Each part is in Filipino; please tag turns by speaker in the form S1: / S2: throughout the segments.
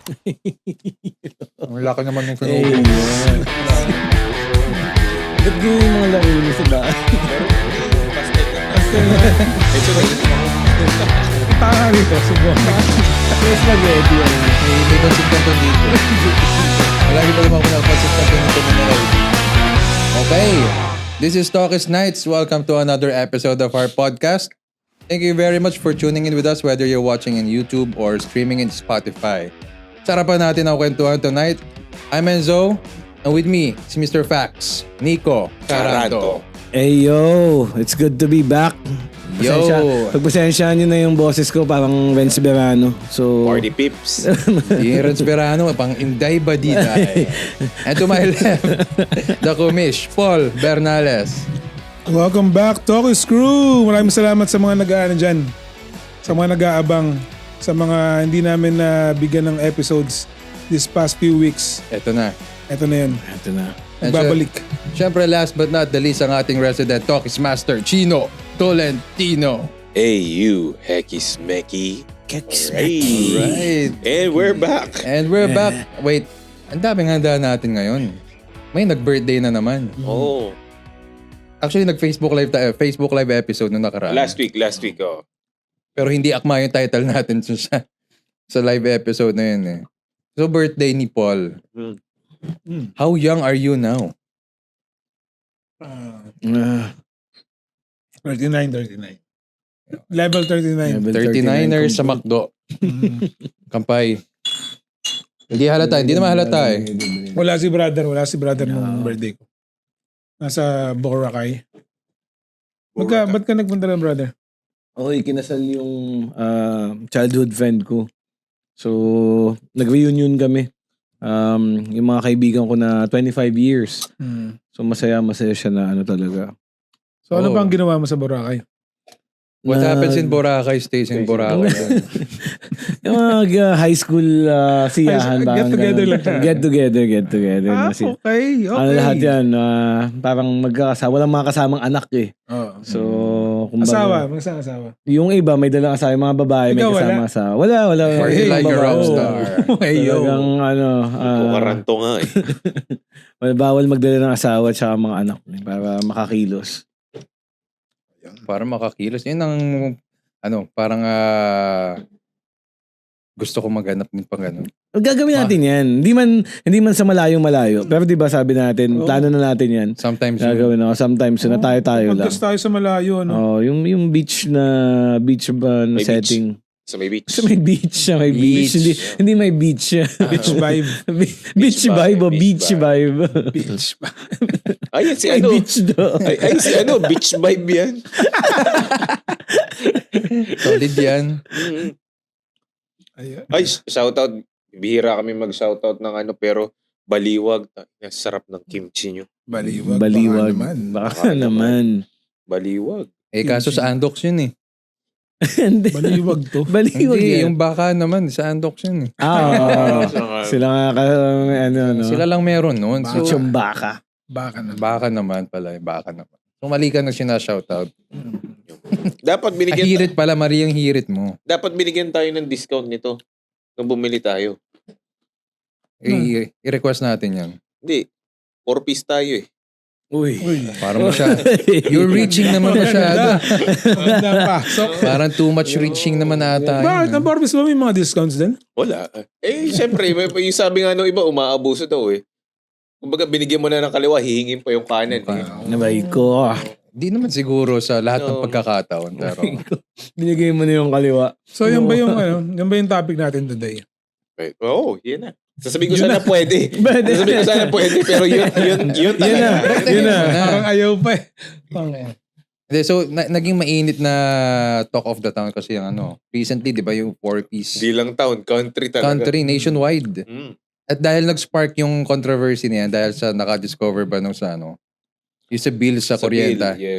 S1: Ang laki naman ng
S2: Eh,
S1: phenomenon.
S2: yun. Ba't ganyan yung mga laro niyo sa daan?
S3: Tanga rito, subok.
S2: Yes, spaghetti yan.
S1: May pansit kanton dito. Malagi pa naman ako nakapansit kanton dito na nalawin. Okay. This is Talkist Nights. Welcome to another episode of our podcast. Thank you very much for tuning in with us whether you're watching in YouTube or streaming in Spotify. Sarapan natin ang kwentuhan tonight. I'm Enzo, and with me, si Mr. Fax, Nico Caranto.
S2: Hey, yo. It's good to be back. Pagpasensyahan nyo na yung boses ko, parang Renz Berano. So,
S4: Party Pips.
S1: Yung Berano, pang Inday Badiday. And to my left, the Kumish, Paul Bernales.
S3: Welcome back, Talkist Crew! Maraming salamat sa mga nag-aano dyan. Sa mga nag-aabang. Sa mga hindi namin nabigyan ng episodes this past few weeks.
S1: Ito na.
S3: Ito na yun.
S2: ito na.
S3: Nagbabalik.
S1: Siyempre, last but not the least, ang ating resident Talkist Master, Chino Tolentino.
S4: Hey, you, Hekis Meki.
S1: Right.
S4: And we're back.
S1: And we're back. Wait, ang daming handa natin ngayon. May nag-birthday na naman.
S4: Oh,
S1: Actually, nag-Facebook live tayo. Facebook live episode nung nakaraan.
S4: last week, oh.
S1: Pero hindi akma yung title natin sa live episode na yun eh. So, birthday ni Paul. How young are you now?
S3: 39. Level 39.
S1: 39ers sa McDo. Kampay. Hindi halata. Hindi naman halata eh.
S3: Wala si brother nung birthday ko. Nasa Boracay. Ba't ka nagpunta na, brother?
S2: Okay, kinasal yung childhood friend ko. So, nag-reunion kami. Yung mga kaibigan ko na 25 years. So, masaya siya na ano talaga.
S3: So, ano bang ginawa mo sa Boracay?
S1: What happens in Boracay stays in Boracay.
S2: Yung mga high school siyahan.
S3: Get together lang.
S2: Get together.
S3: Okay.
S2: Ano lahat yan, parang magkakasama. Walang mga kasamang anak eh.
S3: Oh.
S2: So, kumbaga.
S3: Mag-asawa.
S2: Yung iba, may dalang asawa. Yung mga babae, may
S3: Ikaw,
S2: kasama asawa. Wala.
S1: Party like a rock star.
S2: Talagang
S4: Kukaranto nga eh.
S2: bawal magdala ng asawa at saka mga anak para makakilos.
S1: Para makakilos. Yun ang, parang gusto ko maghanap din pang gano'n.
S2: Gagawin natin yan. Hindi man sa malayo. Pero di ba sabi natin, plano na natin yan.
S1: Sometimes
S2: Gagawin ako. Sometimes na tayo lang.
S3: Podcast tayo sa malayo, no?
S2: Yung beach ba na
S4: May
S2: setting.
S4: Sa may beach.
S2: Sa may beach. Hindi may beach.
S3: Beach vibe.
S2: Beach vibe o beach vibe.
S3: Beach vibe.
S4: Ay, si
S2: May
S4: ano.
S2: beach do.
S4: Ay, si ano. Beach vibe yan.
S1: solid yan.
S4: Ay, shoutout. Bihira kami mag-shoutout ng ano, pero baliwag. Sarap ng kimchi nyo.
S2: Baliwag. Baka naman.
S4: Baliwag.
S1: Eh, kaso sa Andox yun eh.
S2: Hindi.
S3: Baliwag to.
S2: Baliwag
S1: Hindi,
S2: yan.
S1: yung baka naman, sa Andox yun eh.
S2: Sila nga no?
S1: Sila lang meron noon. So,
S2: Yung baka.
S3: Baka
S1: naman pala. Baka naman. So, mali ka na sinashoutout.
S4: Dapat
S1: Ang
S4: binigyan,
S1: hirit pala, mali ang hirit mo.
S4: dapat binigyan tayo ng discount nito. Nung bumili tayo.
S1: I-request natin yan.
S4: Hindi. 4-piece tayo eh.
S2: Uy.
S1: Parang you're reaching naman masyado.
S3: Maganda pa. So,
S1: Parang too much reaching naman ata.
S3: bakit? Ang Barbie ba may mga discounts din?
S4: Wala. Eh, syempre, yung sabi nga nung iba, umaabuso daw eh. Kumbaga, binigyan mo na ng kaliwa, hihingin pa yung kanan eh.
S2: Nabay ko.
S1: Di naman siguro sa lahat ng pagkakataon. Pero
S2: Binigay mo na yung kaliwa.
S3: So, yan ba yung topic natin today?
S4: Right. Oo, yun na. Sasabihin ko sana pwede. Sasabihin ko sana pwede, pero yun talaga.
S2: Yun na.
S3: Parang ayaw pa eh.
S1: Hindi, so naging mainit na talk of the town kasi yung recently, di ba, yung 4-piece
S4: Di lang town, country talaga.
S1: country nationwide. At dahil nag-spark yung controversy niya dahil sa naka-discover ba nung sa yung sa bill sa kuryente.
S4: bill, yes.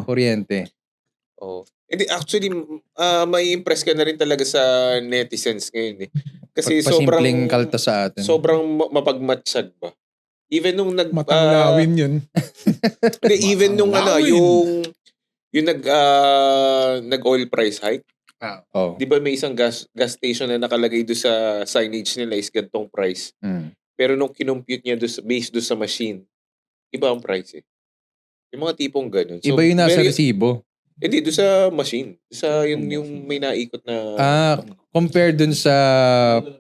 S1: Kuryente.
S4: Oh. Hindi, actually, may impress ka na rin talaga sa netizens ngayon eh. Kasi
S1: Pasimpleng kalta sa atin.
S4: sobrang mapagmatsyag ba? Even nung
S3: Matanglawin yun.
S4: even nung
S3: Matanglawin.
S4: yung nag oil price hike.
S1: Oh.
S4: Di ba may isang gas station na nakalagay doon sa signage nila is gantong price. Pero nung kinompute niya based doon sa machine, iba ang price eh. Yung mga tipong ganun. So,
S1: Iba yung nasa resibo.
S4: Hindi, doon sa machine. Sa yung may naikot na...
S1: Compared dun sa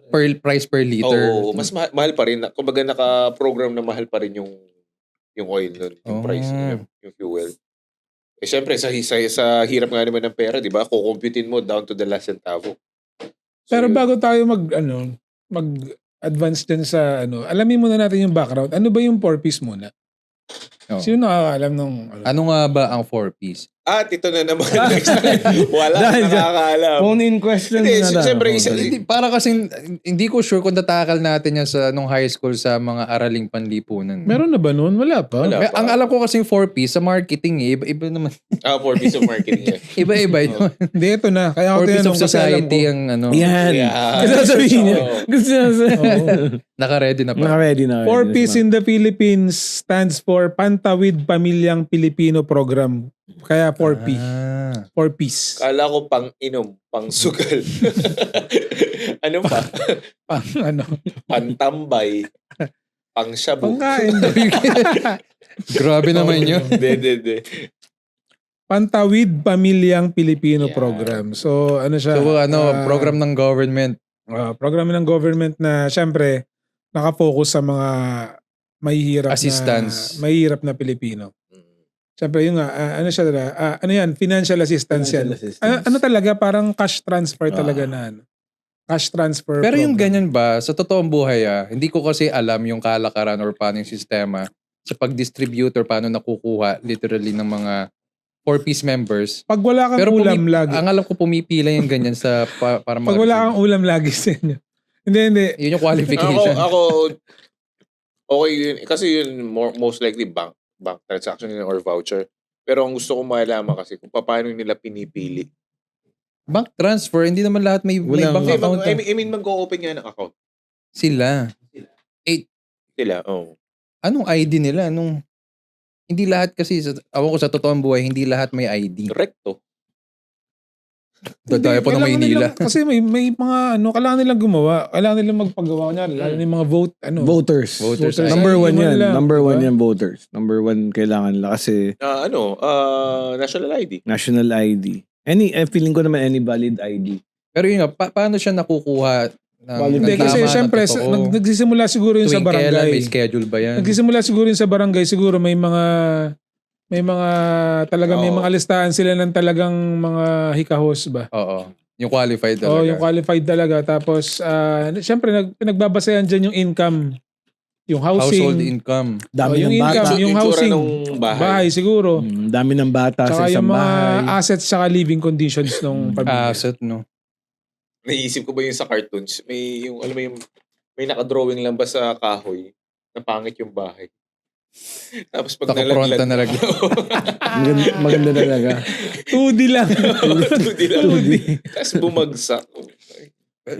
S1: price per liter.
S4: Oo, mas mahal pa rin. Kumbaga naka-program na mahal pa rin yung oil nun, yung price, yung fuel. Eh syempre, sa hirap nga naman ng pera, di ba? Kukumputin mo down to the last centavo. So,
S3: Pero bago tayo mag-advance din sa alamin muna natin yung background. Ano ba yung 4-piece muna?
S1: Oh.
S3: Sino nakakaalam nung...
S1: Ano nga ba ang 4-piece?
S4: At ito na naman next time. Wala nakakaalam.
S2: Phone-in question
S4: Hindi,
S2: na
S4: siyempre,
S1: Para kasing, hindi ko sure kung tatakal natin yan nung high school sa mga araling panlipunan.
S3: Meron na ba noon? Wala pa.
S4: Wala.
S1: Ang alam ko kasing 4-piece sa marketing iba naman.
S4: 4-piece of marketing yan.
S1: Iba-iba yun.
S3: Hindi, ito na. Kaya ako
S1: 4-piece
S3: tinanong
S1: of
S3: kasi alam
S1: society
S3: ko.
S1: ang
S2: Yan. Gusto sabihin niya. Gusto niya
S1: Naka-ready na pa.
S2: Naka-ready na.
S3: 4-piece in the Philippines stands for Pantawid Pamilyang Pilipino Program. Kaya 4P. 4-piece.
S4: Kala ko pang-inom, pang-sugal. Ano pa? Pantambay. Pang-shabu.
S3: Pangkain.
S1: Grabe naman yun.
S4: Hindi.
S3: Pantawid Pamilyang Pilipino Program. So, ano siya?
S1: So, program ng government.
S3: Program ng government na, syempre, nakafocus sa mga
S1: Assistance.
S3: mahihirap na Pilipino. Siyempre, yung financial assistance yan. Ano talaga, parang cash transfer talaga na. Cash transfer
S1: Pero yung
S3: program.
S1: ganyan ba, sa totoong buhay hindi ko kasi alam yung kalakaran or paano yung sistema sa pag-distribute or paano nakukuha literally ng mga 4-piece members.
S3: Pag wala kang ulam lagi.
S1: Ang alam ko pumipila yung ganyan sa para
S3: Pag wala kang ulam lagi sa inyo. Hindi.
S1: Yun yung qualification.
S4: Ako, okay yun. Kasi yun, most likely bank transaction nila or voucher. Pero ang gusto ko malaman kasi kung paano nila pinipili.
S1: Bank transfer, hindi naman lahat may bank account.
S4: I mean, mag-o-open nga ng account.
S1: Sila.
S4: Sila, oo.
S1: Anong ID nila? Hindi lahat kasi, awan ko sa totoong buhay, hindi lahat may ID.
S4: Recto.
S1: Dadayo po ng Maynila.
S3: Kasi may mga kailangan nilang gumawa. Kailangan nilang magpagawa. Lalo na yung mga
S2: Voters. Number one yan. Number one yan, voters. Number one kailangan nila kasi
S4: National ID.
S2: national ID. Feeling ko naman any valid ID.
S1: Pero yun nga, paano siya nakukuha?
S3: Hindi, kasi syempre, nagsisimula siguro yun sa
S1: Kailan
S3: barangay.
S1: may schedule ba yan?
S3: Nagsisimula siguro yun sa barangay. Siguro may mga listahan sila ng talagang mga hikahos ba?
S1: Oo. Yung qualified talaga.
S3: Oo, yung qualified talaga. Tapos, syempre, pinagbabasayan dyan yung income. Yung housing.
S1: Household income.
S2: Dami
S3: yung
S2: ng bata.
S3: income, yung housing.
S4: ng bahay.
S3: Siguro.
S2: Dami ng bata
S3: Tsaka
S2: sa isang
S3: yung mga
S2: bahay.
S3: assets tsaka living conditions ng pamilya.
S1: Asset, no?
S4: Naisip ko ba yung sa cartoons? May yung, alam mo yung, may nakadrawing lang ba sa kahoy na pangit yung bahay? Tapos pag
S1: Nakapronta na laglag.
S2: Maganda talaga.
S3: 2D lang.
S4: 2D lang.
S3: 2D.
S4: Tapos bumagsak.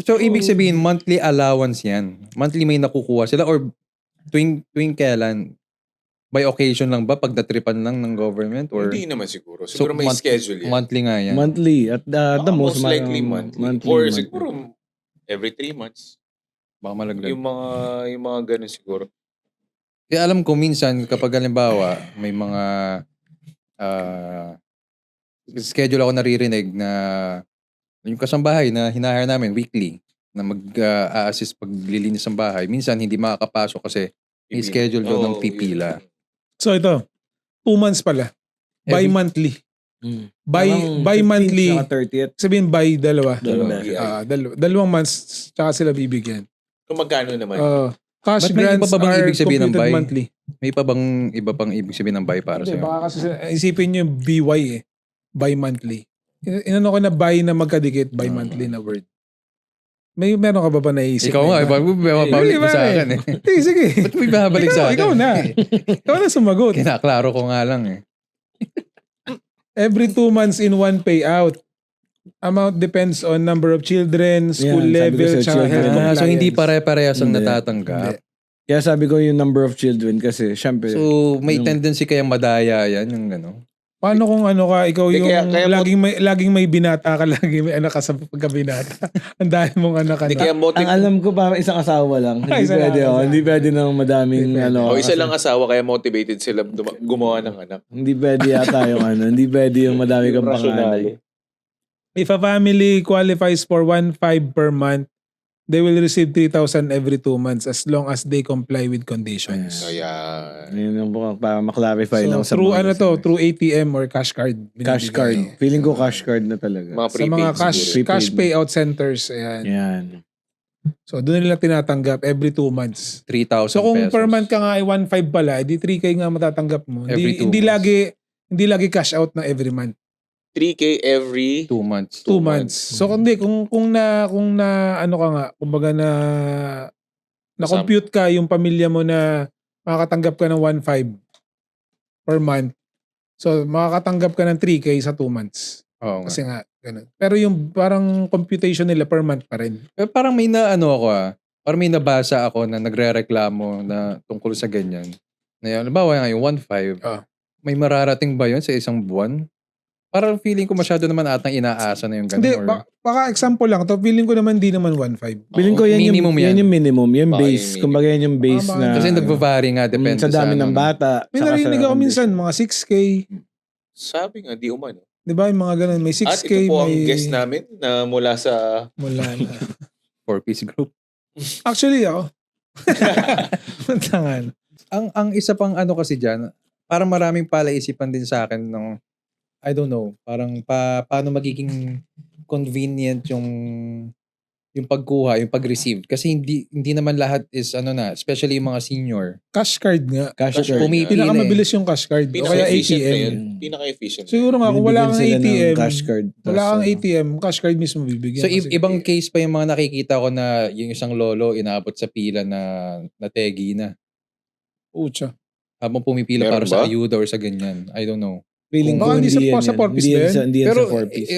S1: So, ibig sabihin, monthly allowance yan. Monthly may nakukuha sila or tuwing kailan? By occasion lang ba? Pag natripan lang ng government? Or
S4: Hindi naman siguro. Siguro may schedule yan.
S1: Monthly nga yan.
S2: Monthly. At the most
S4: likely monthly. Or siguro every 3 months.
S1: Baka malaglag.
S4: Yung mga ganun siguro.
S1: Kaya alam ko minsan kapag halimbawa may mga schedule ako naririnig na yung kasambahay na hinahire namin weekly na mag-assist paglilinis ng bahay. Minsan hindi makakapasok kasi may schedule doon ng pipila.
S3: So ito, 2 months pala. Bi-monthly.
S2: Parang
S3: Bi-monthly.
S2: 15th saka 30th.
S3: Sabihin by dalawa.
S2: Dalawa.
S3: Dalawang months tsaka sila bibigyan.
S4: Kung magkano naman.
S3: Cash
S1: Ba't may
S3: grants
S1: iba pa bang
S3: are
S1: ibig sabihin ng
S3: computed
S1: buy?
S3: monthly.
S1: May pa bang iba pang ibig sabihin ng buy para
S3: Hindi,
S1: sa'yo?
S3: baka kasi isipin nyo yung BY bi-monthly. Inano ko na buy na magkadikit, bi-monthly na word. Meron ka ba naisip?
S1: Ikaw nga, mababalik mo sa akin eh.
S3: Sige.
S1: Ba't may babalik sa akin?
S3: Ikaw na. Ikaw na sumagot.
S1: Kinaklaro ko nga lang eh.
S3: Every 2 months in one payout. Amount depends on number of children, school
S2: Yan, sabi ko
S3: level,
S2: sa
S3: tsaka
S2: children.
S3: health compliance.
S1: So hindi pare-parehas ang
S2: Hindi.
S1: natatanggap.
S2: Kaya sabi ko yung number of children kasi syempre.
S1: So may tendency kayang madaya yan yung
S3: Paano kung ano ka, ikaw
S4: Hindi,
S3: yung
S4: kaya
S3: laging may binata ka, laging may anak ka sa pagkabinata. Ang dahil mong anak ka
S4: Hindi,
S3: na.
S4: kaya
S2: Ang alam ko pa isang asawa lang. Hindi
S3: Isa lang,
S2: pwede
S3: isa.
S2: Hindi pwede ng madaming
S3: Hindi pwede.
S4: O isa
S2: kasi
S4: lang asawa, kaya motivated sila gumawa ng anak.
S2: Hindi pwede yata yung Hindi pwede yung madami kang panganay.
S3: If a family qualifies for 1.5 per month, they will receive 3,000 every 2 months as long as they comply with conditions.
S4: Kaya,
S2: Yun yung para maklarify lang
S3: So
S2: sa
S3: through
S2: mga listeners.
S3: through ATM or cash card.
S2: Cash
S3: binibigay.
S2: card. Feeling ko cash card na talaga.
S4: mga
S3: Sa mga
S4: prepaid siguro.
S2: Prepaid.
S3: cash payout centers, ayan.
S2: Yan.
S3: So doon nila tinatanggap every 2 months.
S1: 3,000
S3: So kung
S1: pesos.
S3: per month ka nga ay 1.5 pala, edi 3K nga matatanggap mo.
S1: Every 2
S3: Hindi
S1: months.
S3: hindi lagi cash out na every month.
S4: 3K every
S1: 2 months.
S3: 2 months. So kung na ano ka nga, kumbaga na compute ka yung pamilya mo na makakatanggap ka ng 1.5 per month. So makakatanggap ka ng 3K sa 2 months.
S1: Oo nga.
S3: Kasi nga ganun. Pero yung parang computation nila per month pa rin.
S1: Pero parang may parang may nabasa ako na nagrereklamo na tungkol sa ganyan. Na yun, halimbawa nga yung 1.5, may mararating ba yun sa isang buwan? Parang feeling ko masyado naman atang inaasa na yung ganun.
S3: Hindi,
S1: or-
S3: baka example lang to. Feeling ko naman di naman 1.5.
S2: Feeling ko yan
S1: minimum yan.
S2: yan yung minimum. Yan
S4: Baka
S2: base.
S4: yung minimum.
S2: Kumbaga yan yung base
S3: Baka
S2: na.
S1: Kasi nagva-vary nga, depende
S2: sa dami ng
S1: ano.
S2: bata.
S3: May
S2: saka sa
S3: narinig ako minsan,
S2: condition.
S3: mga 6K.
S4: Sabi nga, di umano.
S3: Di ba? Yung mga ganun. May 6K.
S4: At ito po ang
S3: may...
S4: guest namin na mula sa...
S3: Mula na.
S1: 4-piece group.
S3: Actually, ako. Tangan.
S1: Ang isa pang ano kasi dyan, parang maraming palaisipan din sa akin ng, I don't know, parang paano magiging convenient yung pagkuha, yung pag-receive. Kasi hindi naman lahat is especially yung mga senior.
S3: Cash card nga.
S2: Cash card.
S1: Pumipili
S3: Pinakamabilis yung cash card. O kaya
S4: Pinaka-efficient na
S3: ATM.
S4: yun. Pinaka-efficient.
S3: Siguro nga, kung wala
S2: Binibigyan
S3: kang
S2: sila ng
S3: ATM,
S2: cash card.
S3: wala
S2: Tas,
S3: kang ATM, cash card mismo bibigyan.
S1: So
S3: Kasi-
S1: ibang case pa yung mga nakikita ko na yung isang lolo inaabot sa pila na tegi na.
S3: Pucha.
S1: Habang pumipila
S4: Meron
S1: para sa
S4: ba?
S1: ayuda or sa ganyan. I don't know.
S2: Feeling
S3: Baka
S2: ko
S3: hindi
S2: hindi
S3: sa
S2: yan.
S3: 4-piece
S2: Hindi yan
S3: din.
S2: sa- Hindi yan
S1: Pero
S2: sa 4-piece.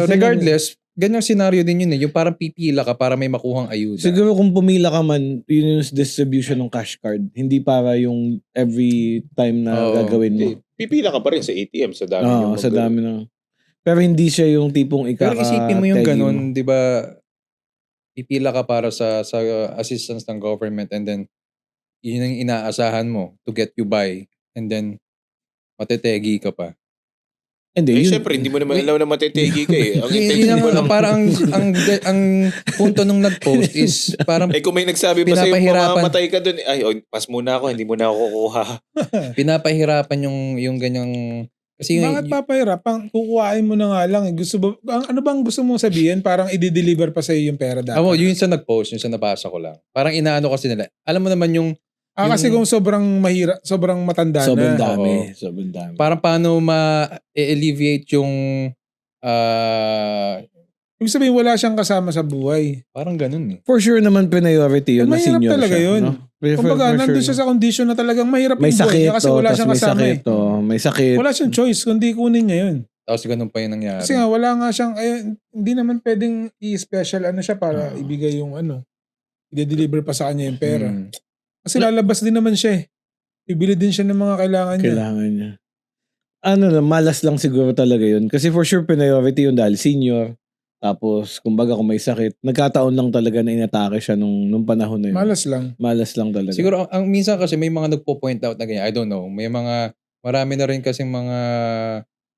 S1: regardless, ganyang scenario din yun yung parang pipila ka para may makuhang ayuda.
S2: Siguro kung pumila ka man, yun yung distribution ng cash card. Hindi para yung every time na
S1: Oo.
S2: gagawin mo.
S4: Pipila ka pa rin sa ATM sa dami
S2: Oo, sa dami ng... Pero hindi siya yung tipong
S1: Pero
S2: ikaka...
S1: isipin mo yung ganun, di ba, pipila ka para sa assistance ng government and then yun ang inaasahan mo to get you by and then matetegi ka pa.
S2: Hindi,
S4: Eh, syempre, hindi mo naman alam na matetegi ka eh. Ang
S1: Yun
S4: intention mo
S1: ang,
S4: lang.
S1: parang ang punto nung nag-post is parang
S4: Eh, kung may nagsabi pa sa'yo,
S1: Pinapahirapan.
S4: mamamatay ka dun, ay, pass muna ako, hindi mo na ako kukuha.
S1: pinapahirapan yung ganyang kasi yung,
S3: Bakit papahirap? Kukuhain mo na nga lang. Gusto ba, ano bang gusto mong sabihin? Parang i-deliver pa sa iyo yung pera dapat.
S1: yun sa nag-post, yung sa nabasa ko lang. Parang inaano kasi nila. Alam mo naman yung
S3: kasi kung sobrang mahirap, sobrang matanda
S2: sobrang
S3: na.
S2: dami.
S1: Oo.
S2: Sobrang dami.
S1: parang paano ma-alleviate yung
S3: Ibig sabihin, wala siyang kasama sa buhay.
S1: parang ganun eh.
S2: For sure naman priority yun na
S3: Mahirap
S2: senior
S3: talaga
S2: siya.
S3: yun.
S2: No?
S3: Kumbaga, nandun siya sa condition na talagang mahirap
S2: May
S3: yung buhay
S2: sakit
S3: niya kasi
S2: to,
S3: wala
S2: tas
S3: siyang
S2: may
S3: kasama
S2: sakit
S3: eh.
S2: to, may sakit.
S3: Wala siyang choice kundi kunin niya yun.
S1: Tapos ganun pa yung nangyari.
S3: Kasi nga, wala nga siyang, hindi naman pwedeng i-special siya para ibigay yung i-deliver pa sa kanya yung pera.
S1: Hmm.
S3: Kasi lalabas din naman siya eh. Bibili din siya ng mga kailangan niya.
S2: Kailangan niya. Malas lang siguro talaga yun. Kasi for sure priority yun dahil senior. Tapos, kumbaga kung may sakit, nagkataon lang talaga na inatake siya nung panahon na yun.
S3: Malas lang.
S2: Malas lang talaga.
S1: Siguro, ang minsan kasi may mga nagpo-point out na ganyan. I don't know. Marami na rin kasi mga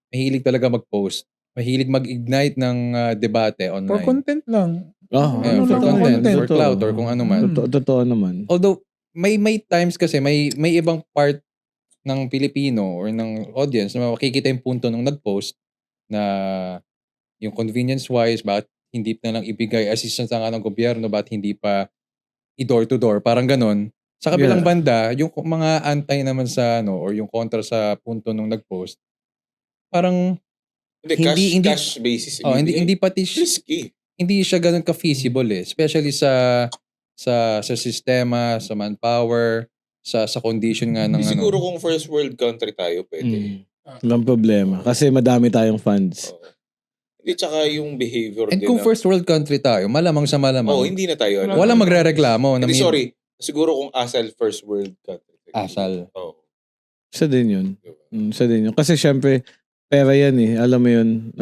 S1: mahilig talaga mag-post. Mahilig mag-ignite ng debate
S3: For
S1: online.
S3: content lang.
S2: Oh,
S1: Yeah, for
S3: lang
S1: content,
S3: content.
S1: for clout, or kung ano man.
S2: Totoo naman.
S1: Although, may times kasi, may ibang part ng Pilipino or ng audience na makikita yung punto nung nag-post na yung convenience-wise, bakit hindi na lang ibigay assistance ng gobyerno, bakit hindi pa i-door to door, parang ganon. Sa kabilang banda, yung mga antay naman sa or yung kontra sa punto nung nag-post, parang
S4: Hindi, cash basis.
S1: hindi pati
S4: Risky.
S1: hindi siya ganun ka-feasible eh. Especially sa sistema, sa manpower, sa condition nga ng
S4: Siguro kung first world country tayo, pwede.
S2: Walang problema. Kasi madami tayong funds.
S4: Oo. Hindi, tsaka yung behavior
S1: And
S4: din.
S1: kung first world country tayo, malamang sa malamang,
S4: hindi na tayo.
S1: walang magre-reklamo.
S4: Hindi, sorry. Siguro kung asal first world country.
S1: Asal.
S4: Oo.
S2: Isa din yun. Isa din yun. Kasi syempre, pera yan eh. Alam mo yun,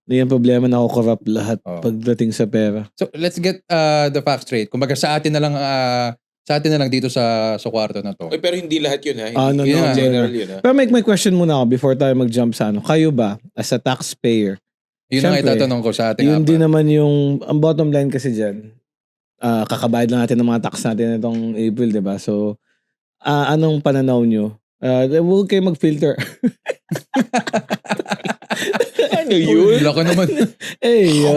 S2: hindi yan problema na ako corrupt lahat pagdating sa pera.
S1: So, let's get the facts straight. Kumbaga sa atin na lang dito sa kwarto na to.
S4: Oy, pero hindi lahat yun ha.
S2: No,
S4: Hindi
S2: no,
S4: general
S2: no.
S4: yun ha.
S2: Pero may question muna ako before tayo mag-jump sa ano. Kayo ba, as a taxpayer,
S1: Yun ang
S2: syempre,
S1: itatanong ko sa ating
S2: yun din naman yung, ang bottom line kasi dyan, kakabayad lang natin ng mga tax natin itong April, di ba? So, anong pananaw nyo? Huwag kayo mag-filter.
S4: Ano yun?
S1: Laki naman.
S2: Yo.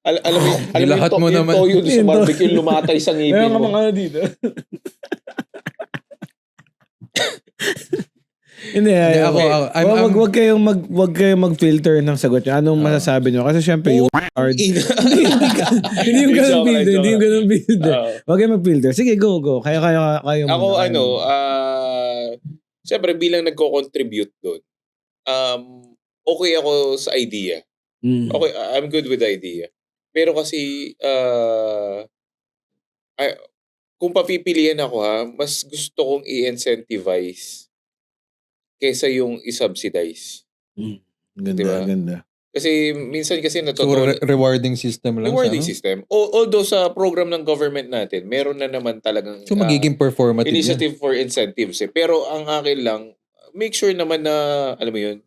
S4: Alam mo
S1: Nilahat mo
S4: yung
S1: naman.
S4: toyo doon sa barbecue lumatay sa ngipin
S2: Meron ka
S4: mo.
S2: mga ano dito. Hindi, wag kayong mag-filter ng sagot niyo. Anong masasabi niyo? Kasi syempre, you hard. Hindi yung ganun filter. Hindi yung ganun filter. Wag kayong mag-filter. Sige, go. Kayo
S4: Ako
S2: muna.
S4: siyempre bilang nagko-contribute doon, okay ako sa idea. Okay, I'm good with the idea. Pero kasi, kung papipilian ako mas gusto kong i-incentivize kaysa yung i-subsidize.
S2: Ganda.
S4: Kasi minsan kasi
S1: So, rewarding system lang.
S4: rewarding system. Although sa program ng government natin, meron na naman talagang
S1: So, magiging performative yan.
S4: initiative for incentives. Pero ang akin lang, make sure naman na, alam mo yun,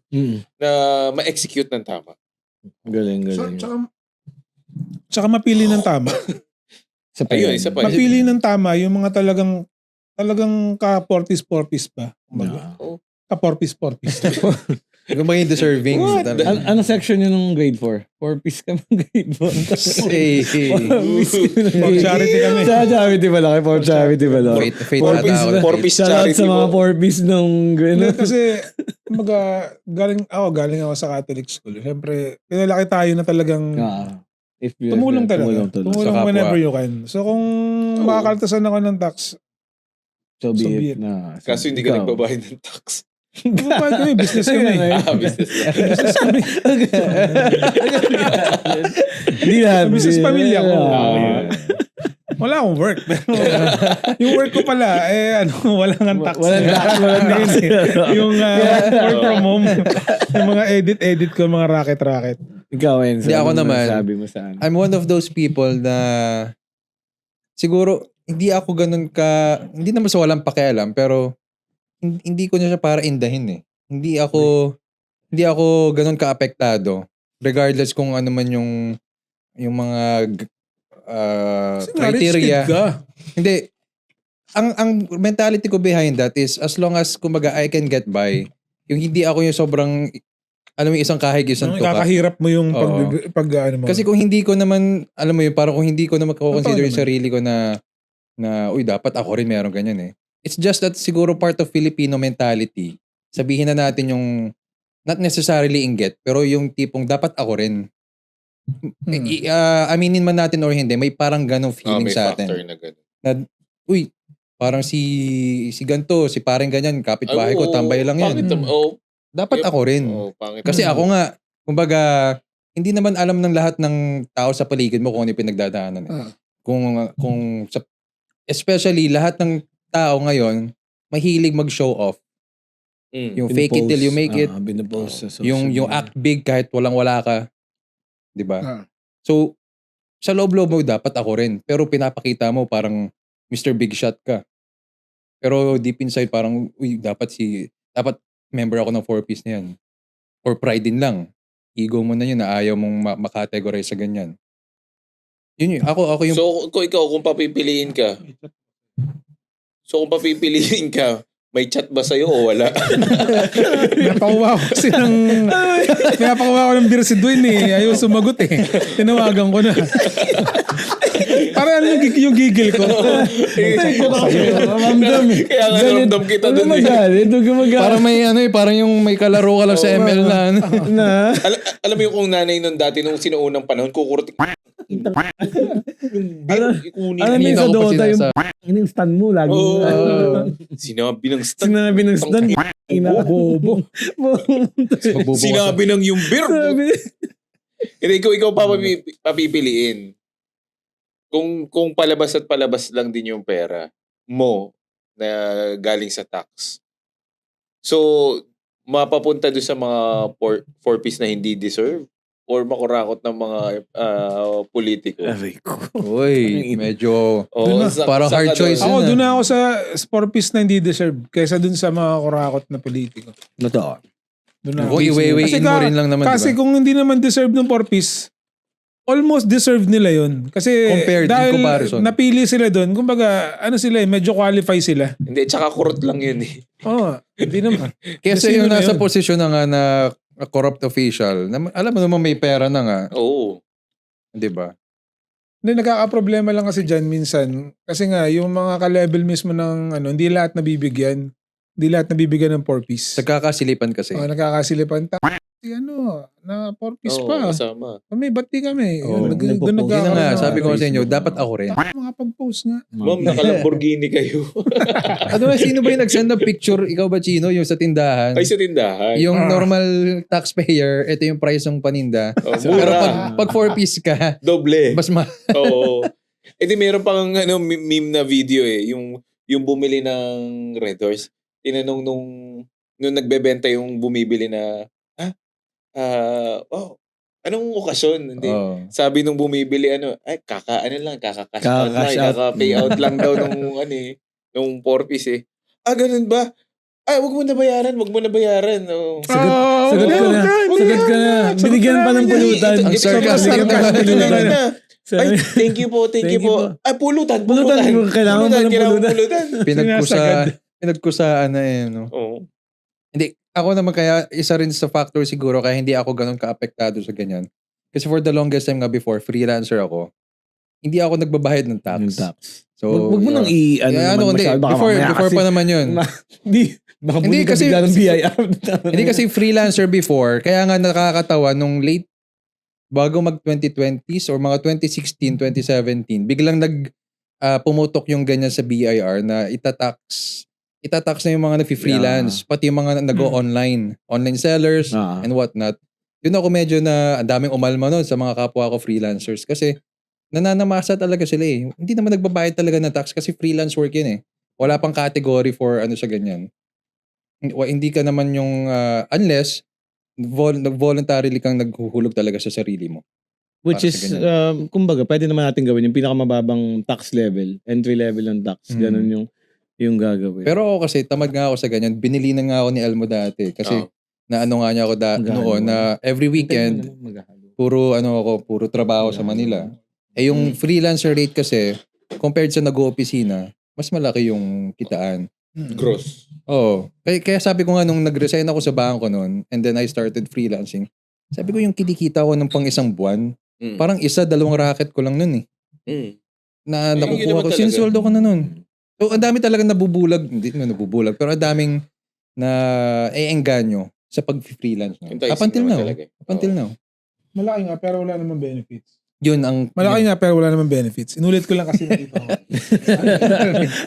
S4: na ma-execute ng tama.
S2: Galing.
S3: Tsaka mapili ng tama.
S4: Ayun, isa pa.
S3: Mapili ng tama yung mga talagang ka-porpis-porpis pa. Ka-porpis-porpis.
S1: Kung maging deserving.
S2: Ano section yun ng grade 4? 4-piece ka ng grade 4.
S3: For charity kami.
S2: Sa charity pala kayo. For charity pala.
S1: Fate ata ako.
S4: Four-piece
S2: Shoutout
S4: charity
S2: sa mga
S4: mo.
S2: 4-piece nung grade.
S3: Kasi, galing ako sa Catholic school. Siyempre, pinalaki tayo na talagang tumulong talaga. Tumulong whenever you can. So, kung makakaltasan ako ng tax,
S2: so be it.
S4: Kaso hindi ka nagbabayad ng tax.
S3: Magbabayad kami, business kami. Business kami.
S2: Hindi na.
S3: Business pamilya ko. Wala akong work. Pero yung work ko pala, wala nga tax.
S2: Walang tax.
S3: Yung work from home. Yung mga edit ko, mga racket.
S2: Ikaw, Enzo.
S1: Hindi ako naman.
S2: Sabi mo saan?
S1: I'm one of those people na siguro hindi ako ganun hindi naman sa walang pakialam, pero hindi ko na siya para indahin eh. Hindi ako ganun ka-apektado. Regardless kung ano man yung mga criteria. Hindi. Ang mentality ko behind that is as long as kumbaga I can get by, yung hindi ako yung sobrang alam mo isang kahig, isang tuka.
S3: Kakahirap mo yung ano mo.
S1: Kasi kung hindi ko naman, alam mo yun, parang kung hindi ko naman consider yung sarili ko na uy, dapat ako rin meron ganyan eh. It's just that siguro part of Filipino mentality, sabihin na natin yung, not necessarily inget, pero yung tipong dapat ako rin. Aminin man natin or hindi, may parang ganong feeling sa atin.
S4: May factor na gano'n.
S1: Na, uy, parang si ganto, si parang ganyan, kapitbahay ko, tambay lang yan. Dapat ako rin. Kasi ako nga, kumbaga, hindi naman alam ng lahat ng tao sa paligid mo kung ano yung pinagdadaanan. Kung especially lahat ng tao ngayon, mahilig mag-show off. Yung fake it till you make it. Yung act big kahit walang-wala ka. Diba? So, sa loob-loob mo, dapat ako rin. Pero pinapakita mo parang Mr. Big Shot ka. Pero deep inside parang, uy, dapat member ako ng 4-piece na yan. Or pride din lang. Ego mo na yun na ayaw mong makategorize sa ganyan. Yun yun. Ako yung...
S4: So, kung papipiliin ka, may chat ba sa'yo o wala?
S3: Pinapakuha ko ng beer si Dwayne eh. Ayaw sumagot eh. Tinawagan ko na. Parang yung gigil ko.
S4: Kaya nga ramdam kita dun eh.
S1: Parang parang yung may kalaro ka lang sa ML na.
S4: Alam mo yung kung nanay nun dati nung sinuunang panahon, kukurti.
S2: Alam mo sa Dota yung stand mo lagi.
S4: Sinabi ng stand.
S2: Bobo.
S4: Sinabi ng yung beer. Hindi, ikaw papipiliin. Kung palabas at palabas lang din yung pera mo, na galing sa tax. So, mapapunta doon sa mga four-piece na hindi deserve or makurakot ng mga politiko.
S2: Aray ko.
S1: Uy, medyo
S4: Oo,
S1: parang hard choice
S3: Ako,
S1: yun,
S3: doon na ako sa sport-piece na hindi deserve kaysa doon sa mga kurakot na politiko.
S2: Totoo.
S3: Doon na ako.
S1: Kung i-weigh in mo rin lang naman,
S3: Kasi
S1: diba?
S3: kung hindi naman deserve ng 4-piece, almost deserve nila yun. Kasi
S1: Compared, in
S3: dahil
S1: comparison.
S3: napili sila doon, kumbaga, ano sila medyo qualify sila.
S4: Hindi, tsaka kurot lang yun eh.
S3: Oo, hindi naman.
S1: Kasi
S3: Sino
S1: yung
S3: na
S1: nasa
S3: yun?
S1: posisyon na nga na corrupt official, na, alam mo naman may pera na nga,
S4: Oo.
S1: di ba?
S3: Hindi, nagkakaproblema lang kasi dyan minsan. Kasi nga, yung mga ka-level mismo ng, hindi lahat nabibigyan. Hindi lahat nabibigyan ng 4-piece.
S1: Nagkakasilipan kasi.
S3: Nakakasilipan. Na 4-piece
S4: Oo,
S3: pa.
S4: kasama.
S3: Kami, ba't di kami?
S2: Oo,
S3: Doon
S1: Yun na
S3: nagkakaroon
S1: nga,
S3: ng
S1: sabi ko
S3: ano.
S1: sa inyo, dapat ako rin.
S3: Mga pag-post nga.
S4: Ma'am, naka-Lamborghini kayo.
S1: Ano ba, sino ba yung nag-send ng picture? Ikaw ba, Chino? Yung sa tindahan?
S4: Ay, sa tindahan.
S1: Yung normal taxpayer, ito yung price ng paninda.
S4: Oh,
S1: Pero
S4: mura.
S1: pag 4-piece ka,
S4: Doble.
S1: mas
S4: Oo. E di meron pang meme na video eh. Yung bumili ng Red Horse. Tinanong nung nagbebenta yung bumibili na, anong okasyon? Hindi.
S1: Oh.
S4: Sabi nung bumibili, kaka-cash out lang,
S2: Kaka-cash out.
S4: kaka-payout lang daw nung 4-piece eh. Ganun ba? Ay, wag mo na bayaran. Oh.
S2: Sagot ka na. Sagot ka na. Binigyan pa ng pulutan.
S1: Ang sarcastic
S2: Binigyan pa ng pulutan.
S4: Ay, thank you po. Ay, pulutan.
S2: Kailangan pa ng pulutan.
S1: Pinagkusaan na eh. No?
S4: Oo.
S1: Hindi, ako naman kaya, isa rin sa factor siguro kaya hindi ako ganun ka-apektado sa ganyan. Kasi for the longest time nga before, freelancer ako, hindi ako nagbabayad ng tax.
S2: Yung tax.
S1: So,
S2: Wag mo nang
S1: ano, hindi. Before pa naman yun.
S2: Baka
S1: Hindi,
S2: bumili ka
S1: kasi-
S2: bigla ng BIR.
S1: Hindi kasi freelancer before, kaya nga nakakatawa nung late, bago mag 2020s or mga 2016, 2017, biglang pumutok yung ganyan sa BIR na itatax na yung mga nafi-freelance, pati yung mga nag-o-online, online sellers and whatnot. Yun ako medyo na ang daming umalma nun sa mga kapwa ko freelancers kasi nananamasa talaga sila eh. Hindi naman nagbabayad talaga ng tax kasi freelance work yun eh. Wala pang category for sa ganyan. Hindi ka naman yung unless voluntarily kang naghuhulog talaga sa sarili mo.
S2: Which
S1: Para
S2: is,
S1: sa ganyan.
S2: kumbaga, pwede naman natin gawin yung pinakamababang tax level, entry level ng tax. Ganun yung gagawin.
S1: Pero ako kasi, tamad nga ako sa ganyan. Binili na nga ako ni Elmo dati. Kasi, naano nga niya ako noon na every weekend, puro trabaho sa Manila. Eh yung freelancer rate kasi, compared sa nag-oopisina, mas malaki yung kitaan.
S4: Gross.
S1: Oo. Kaya sabi ko nga nung nag-resign ako sa bangko noon, and then I started freelancing, sabi ko yung kinikita ko ng pang isang buwan, parang 1-2 racket ko lang nun eh. Na
S4: Yun
S1: nakukuha
S4: naman
S1: ko.
S4: talaga.
S1: Sinsoldo ko na nun. So, ang dami talagang nabubulag. Hindi naman nabubulag. Pero ang daming engganyo sa pag-freelance. Up until now. Up until now.
S3: Malaki nga, pero wala namang benefits.
S1: Yun ang...
S3: Malaki nga, pero wala namang benefits. Inulit ko lang kasi nakita ko.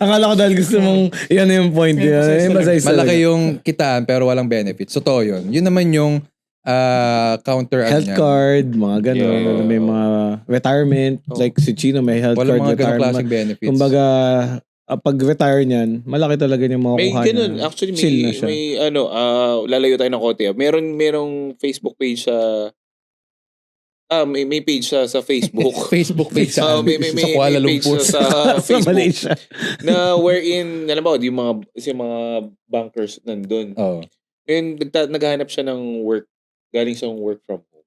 S2: Akala ko dahil gusto mong, yan yung point.
S1: Malaki yung kitaan pero walang benefits. Totoo yun. Yun naman yung counter
S2: health card, mga gano'n.
S4: Yeah.
S2: May mga retirement. Like si Chino, may health
S1: walang
S2: card,
S1: mga ganong
S2: retirement.
S1: klaseng benefits.
S2: Kumbaga, pag-retire niyan, malaki talaga yung
S4: May
S2: makukuha
S4: ganun.
S2: niya.
S4: Actually,
S2: Chill na siya.
S4: lalayo tayo ng konti. Merong Facebook page sa may page sa Facebook.
S1: Facebook page sa
S4: may
S1: Kuala
S4: page
S1: Lumpur.
S4: sa
S2: Sa
S4: Facebook
S2: Malaysia.
S4: na wherein, alam mo, yung mga bankers nandun.
S1: Oh.
S4: And naghahanap siya ng work, galing siyang work from home.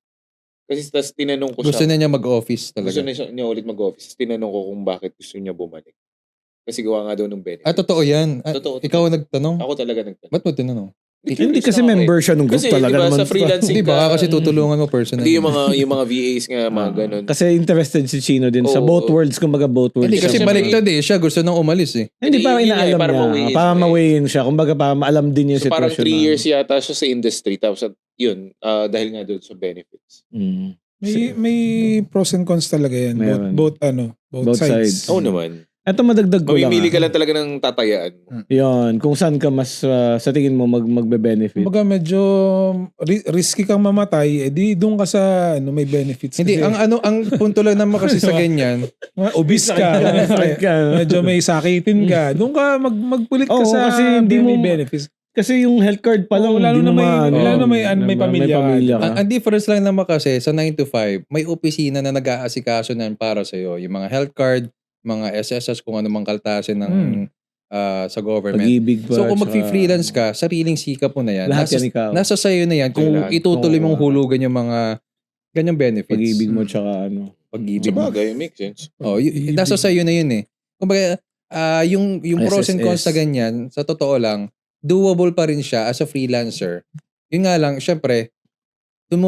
S4: Kasi tas tinanong ko
S1: Gusto
S4: siya,
S1: niya mag-office
S4: gusto
S1: talaga.
S4: niya ulit mag-office. Tinanong ko kung bakit gusto niya bumalik. Kasi gawa nga daw ng benefit.
S1: Totoo yan.
S4: Totoo.
S1: Ikaw nagtanong?
S4: Ako talaga nagtanong.
S1: Ba't mo tinanong?
S2: Hindi kasi member siya nung group
S4: Kasi
S2: talaga
S4: diba,
S2: naman.
S4: sa freelancing
S1: Hindi, baka kasi tutulungan mo personally.
S4: Hindi yung mga VAs nga, mga ganun.
S2: Kasi interested si Chino din sa
S4: Oo.
S2: both worlds, kumbaga both worlds.
S1: Hindi, kasi
S4: Siyempre,
S1: baliktad eh. Siya gusto nang umalis eh.
S2: Hindi, parang
S4: Hindi,
S2: inaalam
S4: para
S2: niya.
S4: ma-weigh-in
S2: Para
S4: siya eh.
S2: ma-weigh-in siya. Kumbaga, para maalam din yung
S4: So parang
S2: sitwasyon.
S4: 3 years yata siya sa industry. Tapos yun, dahil nga doon sa benefits.
S2: Mm.
S3: May pros and cons talaga yan.
S2: Meron.
S3: Both
S2: Both
S3: sides.
S2: sides.
S4: Oo naman.
S2: Eto madagdag ko lang.
S4: Mamimili ka lang talaga ng tatayaan mo.
S2: Yun, kung saan ka mas sa tingin mo magbe-benefit.
S3: Kumbaga medyo risky kang mamatay, di doon ka sa may benefits.
S1: Hindi,
S3: kasi.
S1: ang punto lang naman kasi sa ganyan,
S3: Obese ka, medyo may sakitin ka. Doon ka magpulit ka sa
S2: kasi hindi
S3: may
S2: mo
S3: benefits.
S2: Kasi yung health card pa lang,
S3: lalo
S2: hindi
S3: na
S2: mo
S3: may pamilya ka.
S2: ka.
S1: ang difference lang naman kasi sa 9 to 5, may opisina na nag-aasikaso na para sa'yo. Yung mga health card, mga SSS, kung ano mang kaltasin ng sa government.
S2: Pag-ibig pa.
S1: So kung mag-freelance ka, sariling sikap mo na yan.
S2: Lahat yan ikaw.
S1: Nasa sayo na yan kung
S4: Lahat.
S1: itutuloy mong hulugan yung mga ganyang benefits.
S2: Pag-ibig mo tsaka
S1: Pag-ibig mo.
S4: Sabagay, makes sense.
S1: Nasa sayo na yun eh. Kumbaga, yung pros and cons
S2: SSS.
S1: sa ganyan, sa totoo lang, doable pa rin siya as a freelancer. Yun nga lang, syempre, dun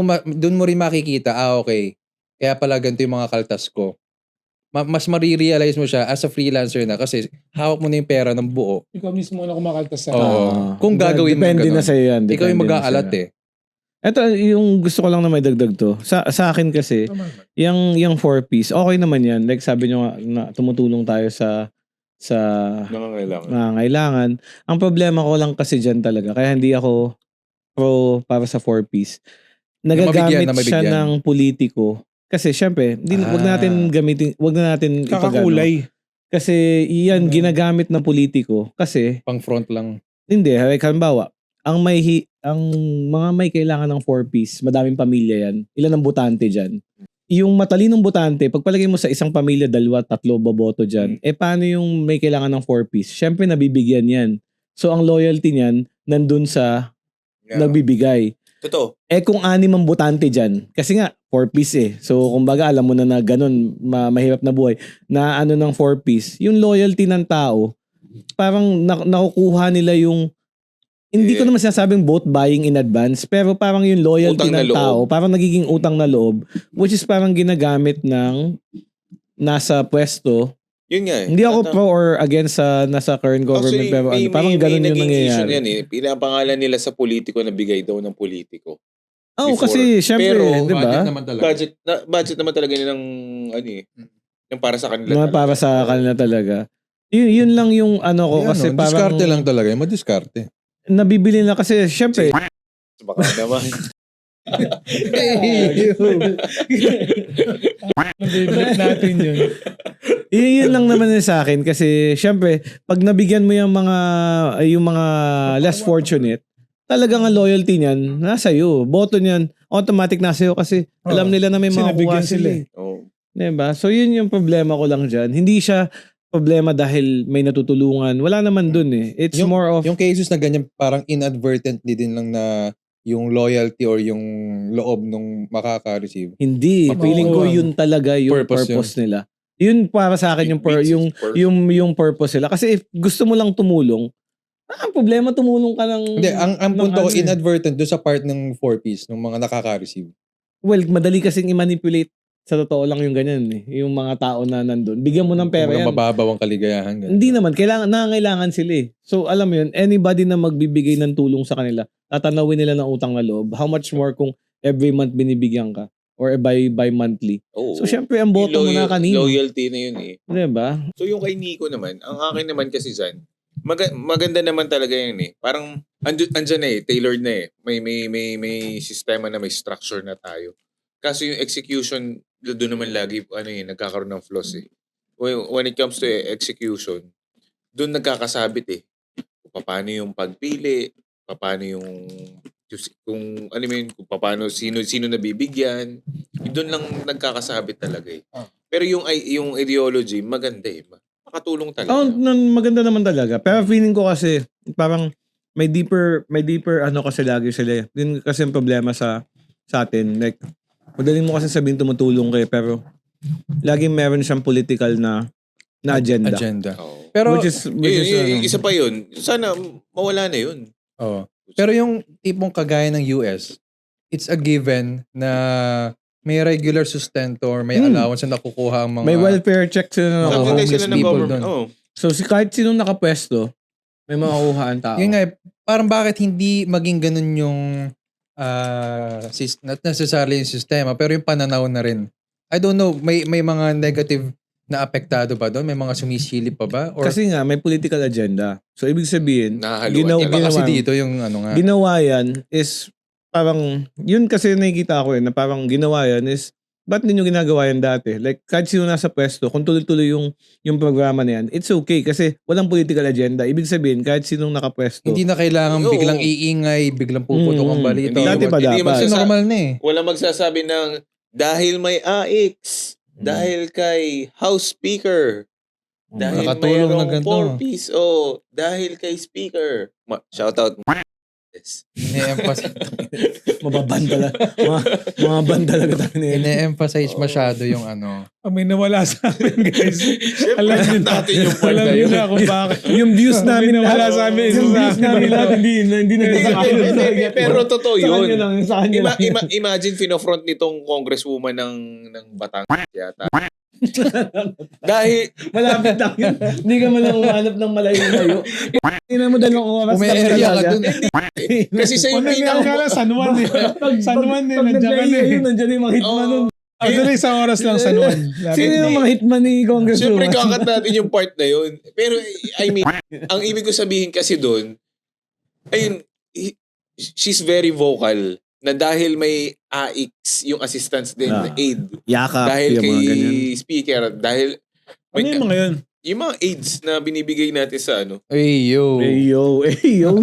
S1: mo rin makikita, okay, kaya pala ganito yung mga kaltas ko. Mas marirealize mo siya as a freelancer na kasi hawak mo na yung pera ng buo.
S3: Ikaw mismo na kumakaltas sa
S1: Kung gagawin mo
S2: depende
S1: ganun.
S2: na sa'yo yan.
S1: Ikaw yung
S2: Depende na
S1: mag-aalat
S2: sa'yo.
S1: eh.
S2: Ito, yung gusto ko lang na may dagdag to. Sa akin kasi, yung 4-piece, okay naman yan. Like sabi nyo nga, na tumutulong tayo sa
S4: Nangangailangan.
S2: nangangailangan. Ang problema ko lang kasi dyan talaga, kaya hindi ako pro para sa 4-piece. Nagagamit
S1: Na
S2: siya
S1: mabigyan.
S2: ng politiko. Kasi syempre, wag natin gamitin, wag na natin
S3: kakakulay.
S2: Kasi iyan ginagamit ng politiko kasi
S1: Pang front lang.
S2: hindi, like halimbawa, ang mga may kailangan ng 4-piece, madaming pamilya yan. Ilan ang botante diyan? Yung matalinong botante, pagpalagay mo sa isang pamilya, 2, 3 boboto diyan. Paano yung may kailangan ng 4-piece? Syempre nabibigyan yan. So ang loyalty niyan nandun sa nagbibigay.
S4: Totoo.
S2: Kung 6 ang botante dyan, kasi nga, 4-piece eh. So, kumbaga, alam mo na ganun, mahirap na buhay, na ano ng 4-piece, yung loyalty ng tao, parang nakukuha nila yung, hindi ko naman sinasabing vote buying in advance, pero parang yung loyalty
S4: Utang na
S2: ng
S4: loob.
S2: tao, parang nagiging utang na loob, which is parang ginagamit ng nasa pwesto.
S4: Yun nga eh.
S2: Hindi ako pro or against sa nasa current government, pero parang ganun yung nangyayari.
S4: Yan eh. Pinapangalan nila sa politiko na bigay daw ng politiko.
S2: Oo,
S4: Before.
S2: kasi syempre,
S4: Pero,
S2: di ba?
S1: Budget naman talaga.
S4: Budget naman talaga nilang yung para sa kanila.
S2: Na para sa kanila talaga. Yun lang yung ano ko kasi parang
S1: diskarte lang talaga. Madiskarte.
S2: nabibili na kasi syempre
S4: Baka naman.
S3: Nabiblit natin yun.
S2: yun lang naman yun sa akin kasi syempre pag nabigyan mo yung mga less fortunate, talagang ang loyalty niyan nasa iyo. Boto niyan automatic nasa iyo kasi alam nila na may
S3: Kasi
S2: makukuha
S3: nabigyan
S2: sila.
S3: sila eh.
S4: Oh.
S2: Diba? So yun yung problema ko lang dyan. Hindi siya problema dahil may natutulungan. Wala naman dun eh. It's more of
S1: Yung cases na ganyan, parang inadvertently din lang na yung loyalty or yung loob nung makaka-receive.
S2: hindi.
S1: Oo,
S2: Feeling ko
S1: oo.
S2: yun talaga yung
S1: Purpose
S2: purpose nila. Yun para sa akin yung purpose nila. Kasi if gusto mo lang tumulong, ang problema tumulong ka ng
S1: Hindi, ang
S2: ng
S1: punto ko,
S2: ano eh.
S1: inadvertent doon sa part ng 4-piece, ng mga nakaka-receive.
S2: Well, madali kasing i-manipulate. Sa totoo lang yung ganyan eh. Yung mga tao na nandun. Bigyan mo ng pera
S1: Kumbaga
S2: yan.
S1: mababaw ang kaligayahan. Ganun.
S2: Hindi naman. Nangangailangan sila eh. So alam mo yun, anybody na magbibigay ng tulong sa kanila, tatanawin nila ng utang na loob. How much more kung every month binibigyan ka? Or by monthly.
S4: Oo.
S2: So syempre ang boto mo na kanino.
S4: Loyalty na yun eh.
S2: Diba?
S4: So yung kay Nico naman, ang akin naman kasi dyan, maganda naman talaga yun eh. Parang andyan na eh, tailored na eh. May sistema na may structure na tayo. Kaso yung execution, doon naman lagi nagkakaroon ng flaws eh. When it comes to execution, doon nagkakasabit eh. Kung paano yung pagpili, paano yung kung ano yun, kung paano sino nabibigyan, doon lang nagkakasabit talaga eh. Pero yung ideology maganda eh. Makatulong talaga.
S2: Maganda naman talaga. Pero feeling ko kasi parang may deeper ano kasi lagi sila. Yun kasi yung problema sa atin. Like, madaling mo kasi sabihin tumutulong kayo pero laging meron siyang political na agenda.
S4: Oo.
S1: Pero,
S2: Which is ano.
S4: Isa pa yun. Sana mawala na yun.
S1: pero yung tipong kagaya ng US, it's a given na may regular sustento or may allowance na nakukuha ang mga
S2: May welfare check sila na
S1: Oo,
S2: nakuha.
S1: homeless
S4: Sila ng
S1: people
S4: government.
S1: doon.
S4: Oo.
S2: So kahit sino nakapwesto, may makukuha ang tao.
S1: Yun nga, parang bakit hindi maging ganun yung not necessarily yung sistema, pero yung pananaw na rin. I don't know, may mga negative naapektado ba doon? May mga sumisilip pa ba? Or
S2: Kasi nga, may political agenda. So, ibig sabihin,
S4: Nahahaluan
S1: iba kasi dito yung ano nga.
S2: ginawa yan is parang, yun kasi nakikita ko na parang ginawa yan is, ba't ninyo ginagawa yan dati? Like, kahit sino nasa pwesto, kung tuloy-tuloy yung programa na yan, it's okay kasi walang political agenda. Ibig sabihin, kahit sinong nakapwesto.
S1: Hindi na kailangan
S4: Oo.
S1: biglang iingay, biglang puputok ang balita.
S4: Hindi.
S2: Dati pa
S4: Hindi
S2: dapat.
S1: Kasi normal na eh.
S4: Wala magsasabi ng dahil may AX, dahil kay House Speaker, dahil
S1: Nakatulong na
S4: mayroong
S1: ganito.
S4: 4-piece, dahil kay Speaker. Shoutout. Yes.
S1: Ine-emphasize,
S2: Mababandala. mga bandalaga tayo na yan.
S1: ine-emphasize masyado yung ano.
S3: May nawala sa amin, guys. Alam niyo na.
S4: natin yung part
S3: Alam
S4: na
S3: niyo
S4: yun.
S3: na kung bakit.
S2: Yung views
S3: May
S2: namin
S3: nawala
S2: lahat.
S3: sa amin.
S2: Yung views namin lahat, hindi na
S4: Pero totoo
S2: Sa kanya
S4: yun.
S2: lang, sa kanya lang.
S4: Imagine finofront nitong congresswoman ng Batangas yata. Dahil
S2: Malapit lang yun. Hindi ka man lang umanap ng malayo-layo. Hindi na mo dalawang oras.
S1: Kung may area ka dun.
S4: kasi sa yung
S3: Kung nangyari ka lang, San Juan eh. San Juan eh,
S2: Pag
S3: nandiyan ka na eh.
S2: yun, nandiyan yung mga hitman nun.
S3: Actually, isang oras lang San Juan.
S2: Sino yung mga hitman ni
S4: Siyempre
S2: Congresswoman?
S4: kakat natin yung part na yun. Pero I mean, ang ibig ko sabihin kasi doon, ayun, she's very vocal na dahil may AX yung assistance din, aid.
S2: Yakap.
S4: Dahil
S2: yung
S4: kay
S2: mga ganyan.
S4: speaker, dahil
S3: Ano yung mga yun?
S4: yung mga aids na binibigay natin sa ano.
S1: Ay, yo.
S2: Hey yo, hey yo.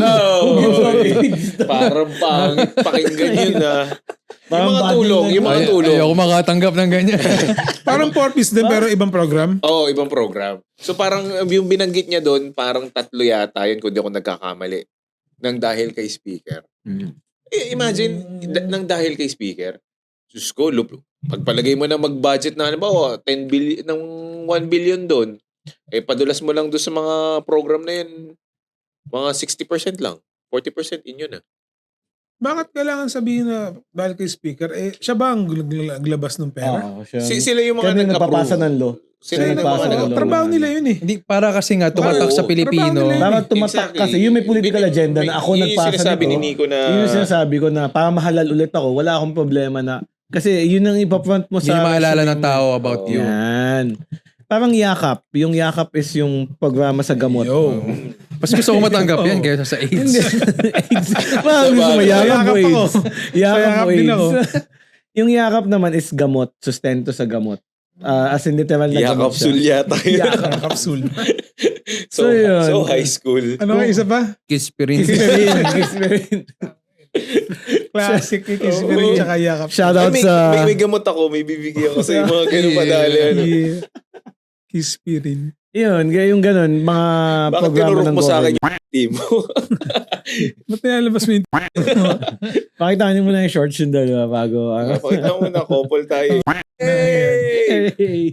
S4: Parang pangit pakinggan yun na. Yung
S2: Parang
S4: mga
S2: bad
S4: tulong,
S2: yun
S4: yung mga
S1: Ay,
S4: tulong.
S1: ayoko makatanggap ng ganyan.
S3: Parang 4-piece din pero ibang program.
S4: Oo, ibang program. So parang yung binanggit niya doon, parang 3 yata yun kung di ako nagkakamali. Nang dahil kay speaker. Imagine, nang dahil kay speaker. Diyos ko, pagpalagay mo na mag-budget na, halimbawa, 10 billion, ng 1 billion doon, padulas mo lang doon sa mga program na yun, mga 60% lang. 40% inyo na.
S3: Bakit kailangan sabihin na dahil kay speaker, siya ba ang naglabas ng pera?
S4: Sila yung mga
S2: Kaya nagpapasa
S4: nag-approve.
S2: ng law.
S4: Sila yung
S2: nagpasa
S4: mga
S2: ng law.
S3: Trabaho nila yun eh.
S1: Hindi, para kasi nga tumatak
S4: Oo,
S1: sa Pilipino.
S3: trabaho nila
S2: Para tumatak
S4: Exactly.
S2: kasi, yung may political agenda na ako
S4: Yun yung
S2: nagpasa
S4: sinasabi
S2: nito.
S4: ni Nico na
S2: Yun yung sinasabi ko na para mahalal ulit ako, wala akong problema na kasi yun ang ipapfront mo
S1: Hindi
S2: sa
S1: maalala
S2: resume
S1: ng
S2: mo.
S1: tao about you.
S2: Yan. Parang yakap. Yung yakap is yung programa sa gamot.
S3: Yo.
S1: Mas gusto ko matanggap yan kaysa sa AIDS.
S2: Parang gusto mo yakap
S3: Yakap
S2: mo
S3: ako.
S2: AIDS. Yakap
S3: Yakap
S2: mo
S3: din ako.
S2: AIDS. Yung yakap naman is gamot. Sustento sa gamot. As in literal na gamot
S4: yakapsul
S2: siya.
S4: yata yun.
S3: Capsule.
S4: So,
S2: So, yun.
S4: so high school.
S3: Ano nga isa pa?
S1: Kispirin.
S2: Kispirin.
S3: Classic Kispirin tsaka yakap.
S2: Shoutout
S4: may,
S2: sa...
S4: may gamot ako, may bibigyan ako sa yung mga ganun padali. Ano.
S3: Yeah. Kispirin.
S2: Yun, yung ganun, mga
S4: Bakit
S2: programa
S4: tinurok
S2: ng
S4: mo sa akin
S2: government.
S4: yung team mo?
S3: Ba't nilalabas mo yung
S2: Pakita niyo muna yung shorts yung dalawa bago.
S4: Pakita mo na, couple tayo. Hey!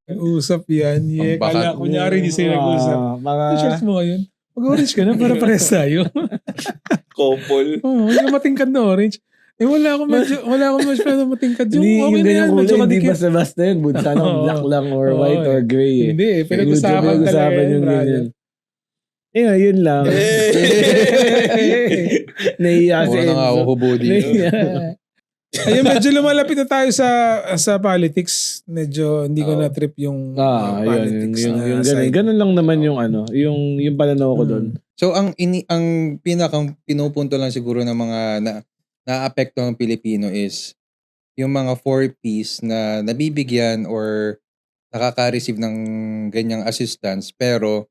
S3: usap yan? Yeah,
S1: Ang bakat.
S3: kala kunyari di sa'yo nag-usap.
S2: Mga...
S3: T-shirts mo ngayon. Mag-orange ka na para pares tayo.
S4: Couple.
S3: Oo, yung matingkad na orange. Wala akong medyo matingkad. Yung
S2: Hindi,
S3: okay
S2: yung
S3: na yan,
S2: ganyang
S3: medyo
S2: kulay, hindi
S3: kadikit.
S2: basta-basta yun. Sana
S3: Oo.
S2: black lang or
S3: Oo,
S2: white or gray eh.
S3: Hindi, pinag-usapan talaga
S2: yung
S3: yan,
S2: ganyan. Yun lang. Naiya si
S1: Wala na nga
S2: Enzo.
S1: ako hubodi.
S2: Naiya.
S3: Ayun, medyo lumalapit na tayo sa politics. Medyo hindi ko na trip yung
S2: Yun.
S3: politics
S2: Yung
S3: na
S2: ganun.
S3: side.
S2: Ganun lang naman yung yung pananaw ko doon.
S1: So ang pinakang pinupunto lang siguro ng mga naapekto ng Pilipino is yung mga 4Ps na nabibigyan or nakaka-receive ng ganyang assistance pero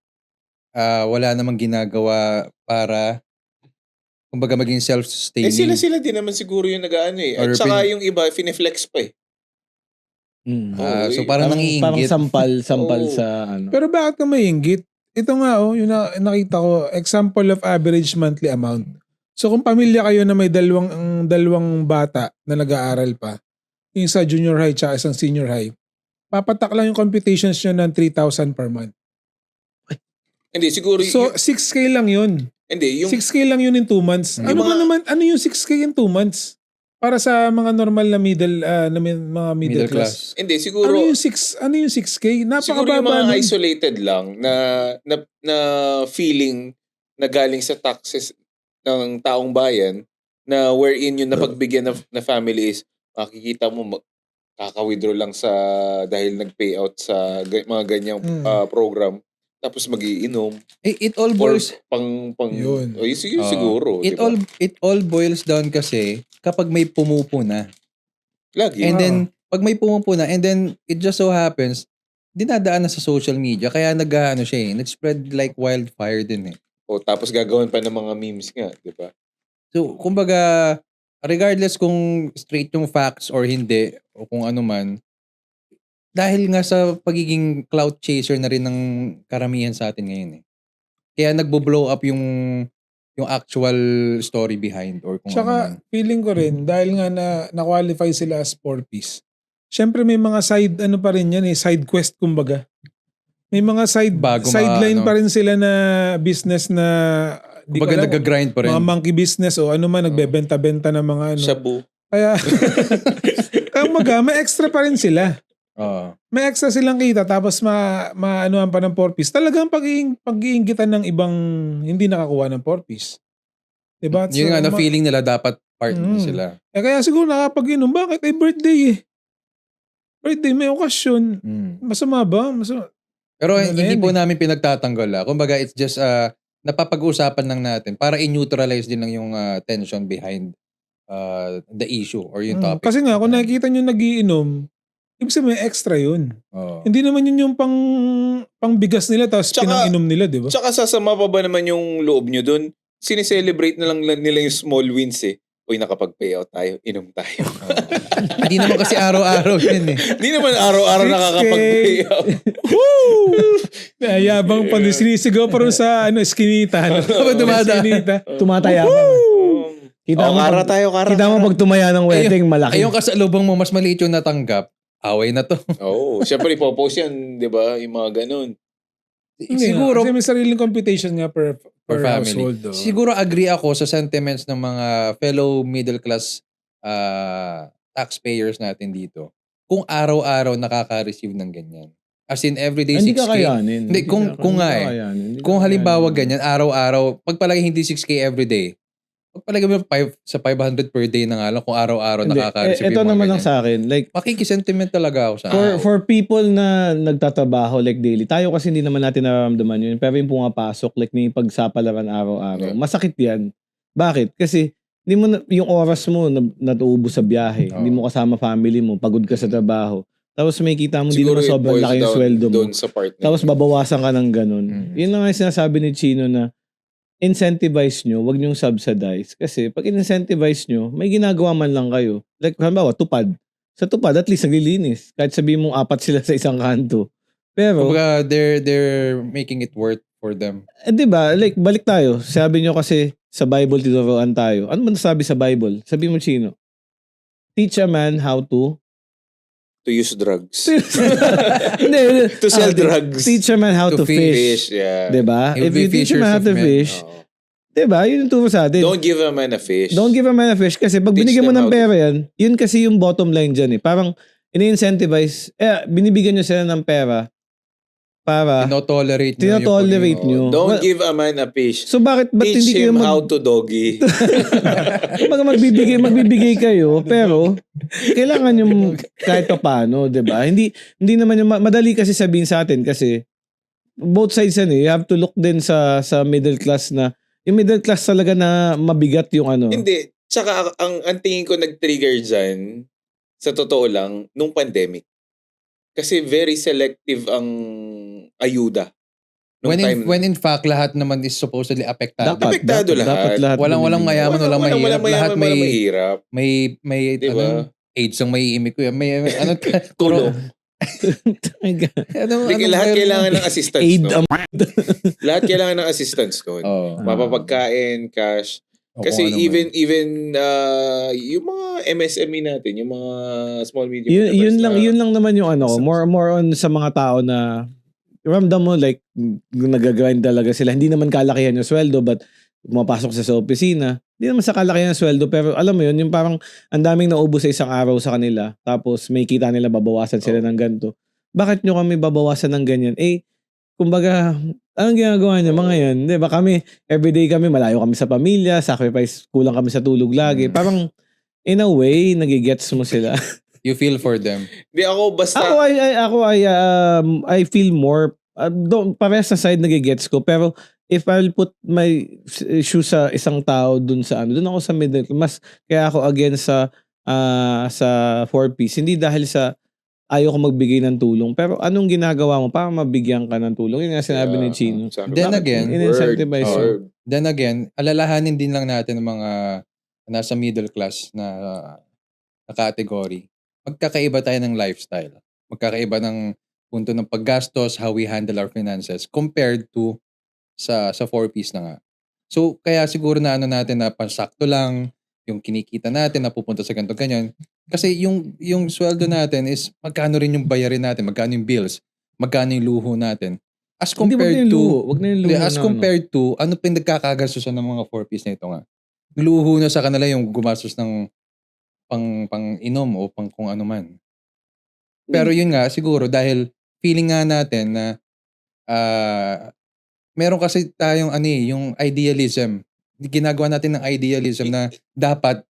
S1: wala namang ginagawa para kumbaga maging self-sustaining.
S4: Sila din naman siguro yung nag-ano eh.
S1: Or
S4: At saka yung iba, fineflex pa eh.
S1: So parang
S2: Parang
S1: nangiinggit.
S2: sampal
S4: Oo.
S2: sa ano.
S3: Pero bakit ka maiinggit? Ito nga yung nakita ko, example of average monthly amount. So kung pamilya kayo na may dalawang bata na nag-aaral pa, yung sa junior high tsaka isang senior high, papatak lang yung computations nyo ng 3,000 per month.
S4: Hindi, siguro
S3: So 6K lang yun.
S4: hindi, yung
S3: 6K lang yun in 2 months.
S1: Yung
S3: Ano ba naman, ano yung 6K in 2 months? Para sa mga normal na mga middle class.
S4: hindi siguro
S3: Ano yung 6K?
S4: siguro yung
S3: Napakababa
S4: mga
S3: nun.
S4: isolated lang na feeling na galing sa taxes ng taong bayan na wherein yung napagbigyan na family is makikita mo kaka-withdraw lang dahil nag-payout sa mga ganyang program. Tapos magiinom.
S1: It all
S4: Or
S1: boils
S3: Yun.
S4: siguro.
S1: it
S4: diba?
S1: all boils down kasi kapag may pumupuna.
S4: Lagi.
S1: And then pag may pumupuna and then it just so happens dinadaan na sa social media kaya nag-spread like wildfire din eh.
S4: O tapos gagawin pa ng mga memes nga, di ba?
S1: So kumbaga regardless kung straight yung facts or hindi o kung ano man dahil nga sa pagiging clout chaser na rin ng karamihan sa atin ngayon eh. Kaya nagbo-blow up yung actual story behind or kung ano man.
S3: Tsaka feeling ko rin dahil nga na-qualify sila as 4-piece. Syempre may mga side pa rin yan side quest kumbaga. May mga sideline pa rin sila na business na
S1: Kumbaga nag-grind pa rin.
S3: Mga monkey business o ano man nagbebenta-benta ng mga
S4: Shabu.
S3: Kaya kumbaga may extra pa rin sila. May extra silang kita tapos maanuhan pa ng 4-piece. Talagang pag-iinggitan ng ibang hindi nakakuha ng 4-piece. Diba?
S1: Yun nga na feeling nila dapat part na sila.
S3: Kaya siguro nakapag-inom. Bakit? Ay birthday Birthday, may okasyon. Masama ba?
S1: Pero hindi po namin pinagtatanggol. Kumbaga it's just napapag-uusapan lang natin para i-neutralize din lang yung tension behind the issue or yung topic.
S3: Kasi nga kung nakikita nyo nagiinom, ibig sabihin may extra yun. Hindi naman yun yung pangbigas nila tapos pinang-inom nila, di ba?
S4: Tsaka sasama pa ba naman yung loob nyo dun? Sineselebrate na lang nila yung small wins eh. Uy, nakapag-payout tayo, inom tayo.
S1: Hindi naman kasi araw-araw yun eh.
S4: Hindi naman araw-araw nakakapag-payout.
S3: Yabang pa sinisigaw pa rin sa eskinita.
S2: Tumatayabang. Kita mo pag tumaya ng wedding, malaki.
S1: Yung kasalubong mo, mas maliit yung natanggap. Away na to.
S4: Oo. Siyempre, ipopost yan, di ba? Yung mga ganun.
S1: Siguro,
S3: kasi may sariling computation nga per
S1: family.
S3: household.
S1: Siguro agree ako sa sentiments ng mga fellow middle class taxpayers natin dito. Kung araw-araw nakaka-receive ng ganyan. As in everyday 6K.
S2: Hindi kakayanin.
S1: Hindi, kung halimbawa ganyan, araw-araw, pagpalagay hindi 6K everyday, pagpalagay mo 500 per day na nga lang kung araw-araw nakaka-receive
S2: ito naman ang sa akin. Like,
S1: makikisentiment talaga ako sa
S2: for people na nagtatrabaho like daily, tayo kasi hindi naman natin nararamdaman yun. Pero yung pumapasok, like may pagsapalaran araw-araw, masakit yan. Bakit? Kasi hindi mo yung oras mo natuubos sa biyahe. Hindi mo kasama family mo, pagod ka sa trabaho. Tapos may kita mo, hindi naman sobrang laki yung sweldo mo. Tapos babawasan ka ng ganun. Yun lang yung sinasabi ni Chino na incentivize nyo, wag nyong subsidize. Kasi pag in-incentivize nyo, may ginagawa man lang kayo. Like, halimbawa, tupad. Sa tupad, at least naglilinis. Kahit sabihin mong 4 sila sa isang kanto. Pero,
S1: kumbaga, they're making it worth for them.
S2: Diba? Like, balik tayo. Sabi nyo kasi, sa Bible, tinuruan tayo. Ano man sabi sa Bible? Sabi mo, Chino, teach a man how to
S4: use drugs.
S2: Hindi.
S4: To sell drugs.
S2: Teach a man how to fish.
S4: Yeah.
S2: Diba? If you teach a man how to fish, diba? Yun yung turo sa atin.
S4: Don't give a man a fish.
S2: Don't give a man a fish kasi pag binigyan mo ng pera yan, yun kasi yung bottom line dyan eh. Parang ini-incentivize, binibigyan nyo sila ng pera para
S1: tinotolerate
S2: nyo.
S4: Don't give a man a fish.
S2: So ba't
S4: teach
S2: hindi
S4: him
S2: kayo
S4: how to doggy.
S2: Kumbaga magbibigay kayo, pero kailangan yung kahit pa paano, diba? Hindi naman yung madali kasi sabihin sa atin kasi both sides yan eh. You have to look din sa middle class na yung middle class talaga na mabigat yung ano.
S4: Hindi. Tsaka ang tingin ko nag-trigger dyan, sa totoo lang, nung pandemic. Kasi very selective ang ayuda.
S1: When in fact, lahat naman is supposedly apektado.
S4: Apektado lahat.
S1: Walang mayaman, walang mahirap. Lahat may
S4: mahirap.
S1: May
S4: diba?
S1: AIDS ang may imik ko. May
S4: tulong. Lahat kailangan ng assistance. Lahat kailangan ng assistance doon. Mapapagkain, cash. Kasi even yung mga MSME natin, yung mga small medium
S2: yun lang naman yung ano, more on sa mga tao na ramdam mo like nagagrind talaga sila. Hindi naman kalakihan yung sweldo but pumapasok sa opisina. Hindi naman sa kalakihan ng sweldo pero alam mo yun, yung parang ang daming naubos sa isang araw sa kanila tapos may kita nila babawasan sila ng ganito. Bakit nyo kami babawasan ng ganyan? Kumbaga, anong ginagawa niya mga yan? Di ba kami, everyday kami, malayo kami sa pamilya, sacrifice, kulang kami sa tulog lagi. Parang, in a way, nagigets mo sila.
S1: You feel for them.
S4: Hindi ako basta...
S2: I feel more, parehas sa side nagigets ko, pero if I'll put my shoes sa isang tao dun ako sa middle, mas kaya ako against sa 4-piece, hindi dahil sa ayaw ko magbigay ng tulong, pero anong ginagawa mo para mabigyan ka ng tulong? Yun nga sinabi ni Chino.
S1: Then again,
S2: in-incentivize mo.
S1: Then again, alalahanin din lang natin ng mga nasa middle class na category. Magkakaiba tayo ng lifestyle. Magkakaiba ng punto ng paggastos, how we handle our finances compared to sa 4-piece na nga. So, kaya siguro na natin na pansakto lang yung kinikita natin na pupunta sa ganito ganyan. Kasi yung sweldo natin is magkano rin yung bayarin natin, magkano yung bills, magkano yung luho natin. As compared compared to ano pa yung nagkakagastusan ng mga 4-piece na ito nga. Luho na sa kanila yung gumastos ng pang inom o pang kung ano man. Pero yun nga, siguro dahil feeling nga natin na meron kasi tayong yung idealism. Ginagawa natin ng idealism na dapat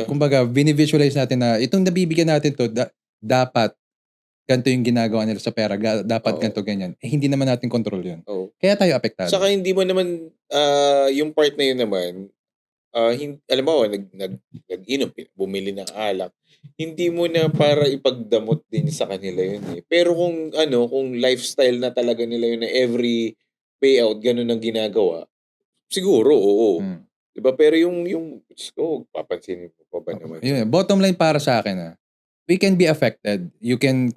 S1: kumbaga, binivisualize natin na itong nabibigyan natin to, dapat ganito yung ginagawa nila sa pera, dapat ganito ganyan. Hindi naman natin control yun. Kaya tayo apektado.
S4: Saka hindi mo naman, yung part na yun naman, alam mo, nag-inom, bumili ng alak, hindi mo na para ipagdamot din sa kanila yun eh. Pero kung lifestyle na talaga nila yun na every payout, ganun ang ginagawa, siguro, oo. Diba? Pero yung papansinin mo pa ba naman?
S1: Yun, bottom line para sa akin, we can be affected. You can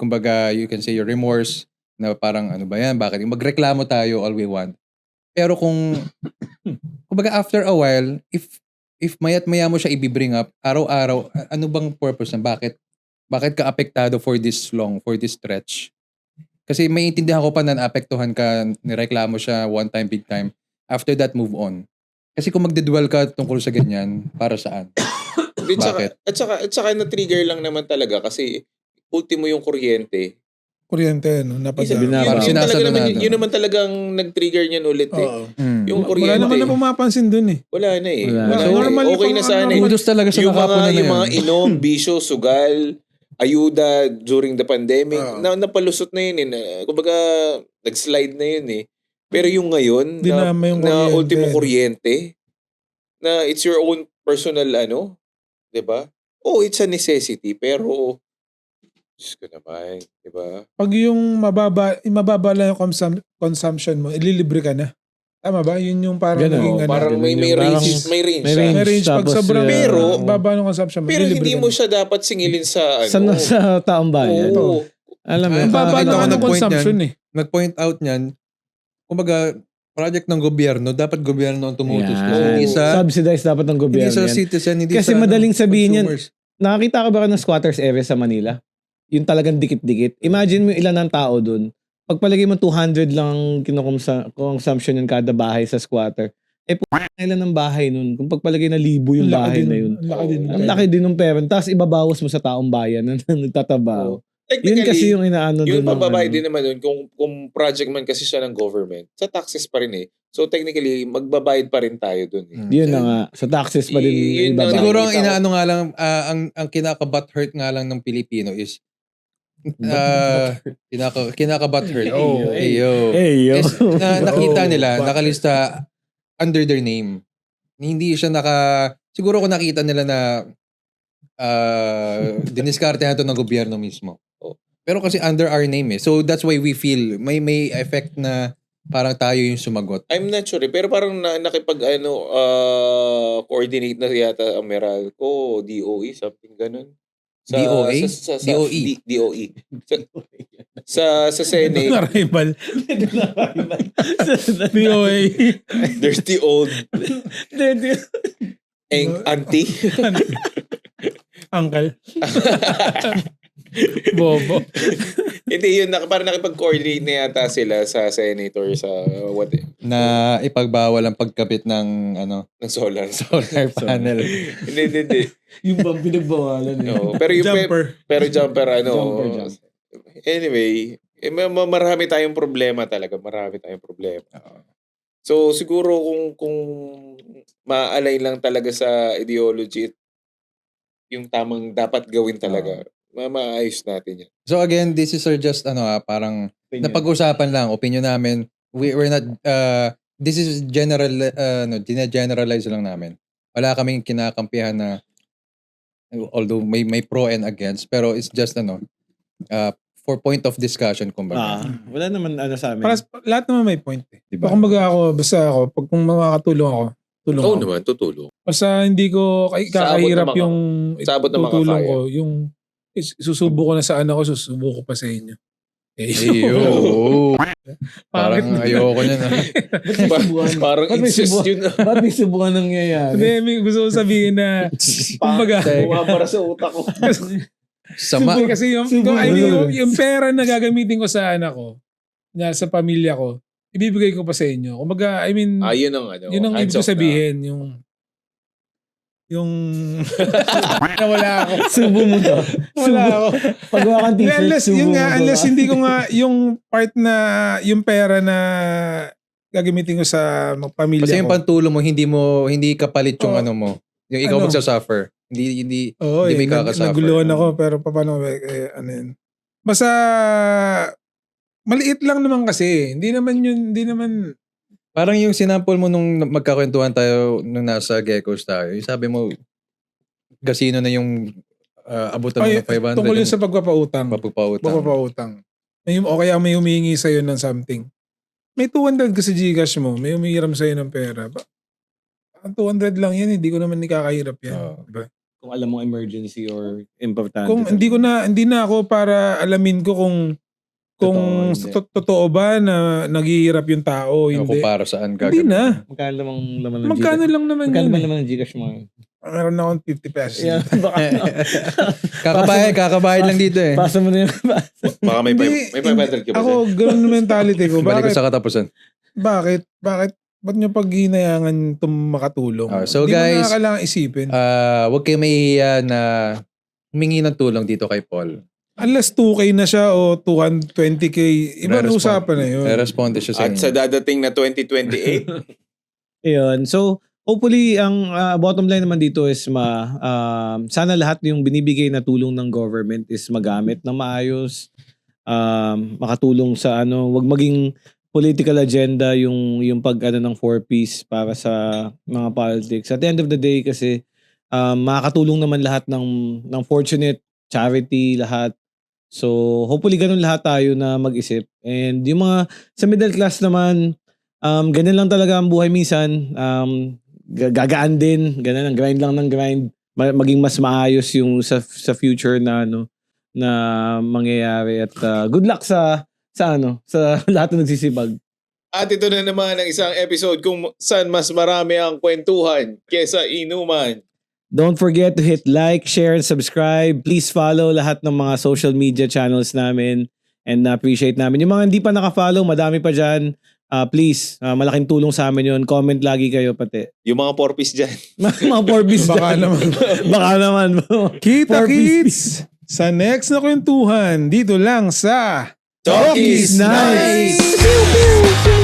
S1: say your remorse na parang ano ba yan, bakit? Magreklamo tayo all we want. Pero kumbaga after a while, if mayat-maya mo siya i-bring up, araw-araw, ano bang purpose na? Bakit ka apektado for this stretch? Kasi maiintindihan ko pa na naapektuhan ka, nireklamo siya one time, big time. After that, move on. Kasi kung magdedwell ka tungkol sa ganyan, para saan? Bakit?
S4: At saka na-trigger lang naman talaga kasi ultimo yung kuryente. Yun naman talagang nag-trigger niyan ulit eh. Yung kuryente.
S3: Wala naman na pumapansin dun eh.
S4: Wala na eh.
S3: Okay
S4: na sana eh.
S1: Kudos talaga sa
S4: yung mga inom, bisyo, sugal, ayuda during the pandemic, napalusot na yun eh. Kumbaga, nag-slide na yun eh. Pero yung ngayon, na ultimo kuryente, na it's your own personal diba? It's a necessity, pero Diyos ko naman, diba?
S3: Pag yung mababa lang yung consumption mo, ililibre ka na. Tama ba? Yun yung parang
S4: parang may range. May
S3: range. Pag sobrang
S4: pero
S3: baba ng consumption mo,
S4: pero hindi mo siya dapat singilin sa
S2: sa taong bayan.
S3: Alam mo, mababa lang ang consumption eh.
S1: Nag-point out niyan, kumbaga, project ng gobyerno, dapat gobyerno ang tumutos. Hindi
S2: subsidized dapat ng gobyerno.
S1: Hindi sa citizen, hindi
S2: kasi
S1: sa
S2: madaling sabihin
S1: consumers.
S2: Yan. Nakakita ka ba ng squatters area sa Manila? Yung talagang dikit-dikit. Imagine mo ilan ang tao dun. Pagpalagay mo 200 lang consumption yung kada bahay sa squatter. Ilan ang bahay nun? Kung pagpalagay na 1,000 yung bahay na yun. Ang laki din ng pera. Tapos ibabawas mo sa taong bayan na nagtatabaho.
S4: Yun
S2: kasi yung inaano doon.
S4: Yung pababayad din naman doon kung project man kasi siya ng government. Sa taxes pa rin eh. So technically, magbabayad pa rin tayo doon eh.
S2: Yun na nga. Sa taxes pa din ibabayad.
S1: Siguro ang inaano nga lang, ang kinaka-butthurt nga lang ng Pilipino is kinaka-butthurt. Is, nakita nila, nakalista under their name. Hindi siya siguro kung nakita nila na diniskartehan to ng gobyerno mismo. Pero kasi under our name eh. So that's why we feel may effect na parang tayo yung sumagot.
S4: I'm not sure eh. Pero parang coordinate na yata ang Meralco, DOE, something ganun.
S1: DOE?
S4: DOE. Sa Senate.
S3: Rival. DOE.
S4: There's the old auntie.
S3: Uncle. Bobo.
S4: Hindi, yun, parang nakipag-coordinate na yata sila sa senator sa
S1: na ipagbawal ang pagkabit ng
S4: ng solar
S1: panel.
S4: Hindi.
S2: Yung bang pinagbawalan eh.
S4: No, pero yung jumper. Jumper. Anyway, marami tayong problema talaga. So siguro kung ma-align lang talaga sa ideology yung tamang dapat gawin talaga. maayos natin yan.
S1: So again, this is just parang napag-usapan lang, opinion namin. We're not this is generalize lang namin. Wala kaming kinakampihan na although may pro and against, pero it's just for point of discussion kumbaga.
S2: Wala naman sa amin.
S3: Para lahat naman may point eh.
S1: Diba?
S3: Kumbaga pag kung makakatulong ako, tulong
S4: Oo
S3: ako.
S4: naman, tutulong.
S3: Basta hindi ko kakahirap yung
S4: Sabot na
S3: tutulong
S4: makakaya.
S3: ko. Yung susubo ko na sa anak ko, susubo ko pa sa inyo.
S1: Ayo. Parang ayoko niyan.
S4: Parang insist yun.
S2: Ba't may subukan nangyayari?
S3: Hindi, may gusto ko sabihin na kumbaga,
S4: Bumabara sa utak ko.
S1: Sama.
S3: kasi yung pera na gagamitin ko sa anak ko, na sa pamilya ko, ibibigay ko pa sa inyo. Kumbaga, I mean,
S4: Yun ang
S3: yun ang ibig ko sabihin, yung wala ako.
S2: Subo mo to.
S3: Wala ako.
S2: Pagawa kang t-shirt,
S3: Unless,
S2: subo
S3: yun
S2: mo
S3: nga,
S2: to.
S3: unless hindi ko nga yung part na, yung pera na gagamitin ko sa pamilya
S1: Kasi yung
S3: ko.
S1: pantulong mo, hindi kapalit yung mo. Yung ikaw magsasuffer. Hindi
S3: Oo,
S1: may kakasuffer.
S3: naguluhan ako, pero paano, yun. Basta, maliit lang naman kasi. Hindi naman,
S1: Parang yung sinample mo nung magkakwentuhan tayo nung nasa Geckos tayo. Yung sabi mo, casino na yung abutan mo ng 500.
S3: tungkol yun sa pagpapautang.
S1: Pagpapautang.
S3: O kaya may humihingi sa'yo ng something. May 200 kasi Gcash mo, may humihiram sa'yo ng pera. Ang 200 lang yan, hindi ko naman nikakahirap yan. Diba?
S2: Kung alam mong emergency or importante.
S3: Kung hindi na ako para alamin ko kung totoo ba na naghihirap yung tao,
S1: Hindi.
S3: hindi.
S1: Kung para saan
S3: Hindi
S1: gagawin.
S3: na.
S2: Magkano lamang laman ng
S3: Magkano
S2: Gcash?
S3: lang naman
S2: Magkano
S3: yun
S2: ba
S3: eh.
S2: naman ng Gcash mo?
S3: Meron na akong 50 pesos.
S2: Yeah, baka,
S1: Kakabayad lang dito eh.
S2: pasa mo na yun.
S4: Baka may
S3: Hindi,
S4: 500 ka ba
S3: Ako, ganun yung mentality ko.
S1: Balik ko
S3: Bakit?
S1: sa katapusan.
S3: Bakit? Ba't nyo pag hinayangan makatulong?
S1: So
S3: Hindi
S1: guys,
S3: mo na kailangan isipin.
S1: Huwag kayo mahihiya na humingi ng tulong dito kay Paul.
S3: Unless 2K na siya o 220K, ibang
S1: Re-respond.
S3: usapan na yun.
S1: Responde siya sa
S4: At
S1: inyo.
S4: sa dadating na 2028,
S2: Ayun. So, hopefully, ang bottom line naman dito is sana lahat yung binibigay na tulong ng government is magamit ng maayos. Makatulong sa wag maging political agenda yung pag ng 4Ps para sa mga politics. At the end of the day kasi makakatulong naman lahat ng fortunate, charity, lahat. So, hopefully ganun lahat tayo na mag-isip. And yung mga sa middle class naman, ganyan lang talaga ang buhay minsan. Gagaan din, ganyan ang grind lang ng grind. Maging mas maayos yung sa future na na mangyayari at good luck sa lahat ng nagsisibag.
S4: at ito na naman ang isang episode kung saan mas marami ang kwentuhan kesa inuman.
S2: Don't forget to hit like, share, and subscribe. Please follow lahat ng mga social media channels namin and na-appreciate namin. Yung mga hindi pa naka-follow, madami pa dyan. Please, malaking tulong sa amin yun. Comment lagi kayo pati.
S4: Yung mga porpis dyan.
S2: Mga Forbes
S3: Baka
S2: dyan.
S3: naman.
S2: Baka naman.
S3: Kita
S2: Forbes.
S3: kids! Sa next na kwentuhan, dito lang sa
S4: Talkies
S2: Nice!
S3: Nice!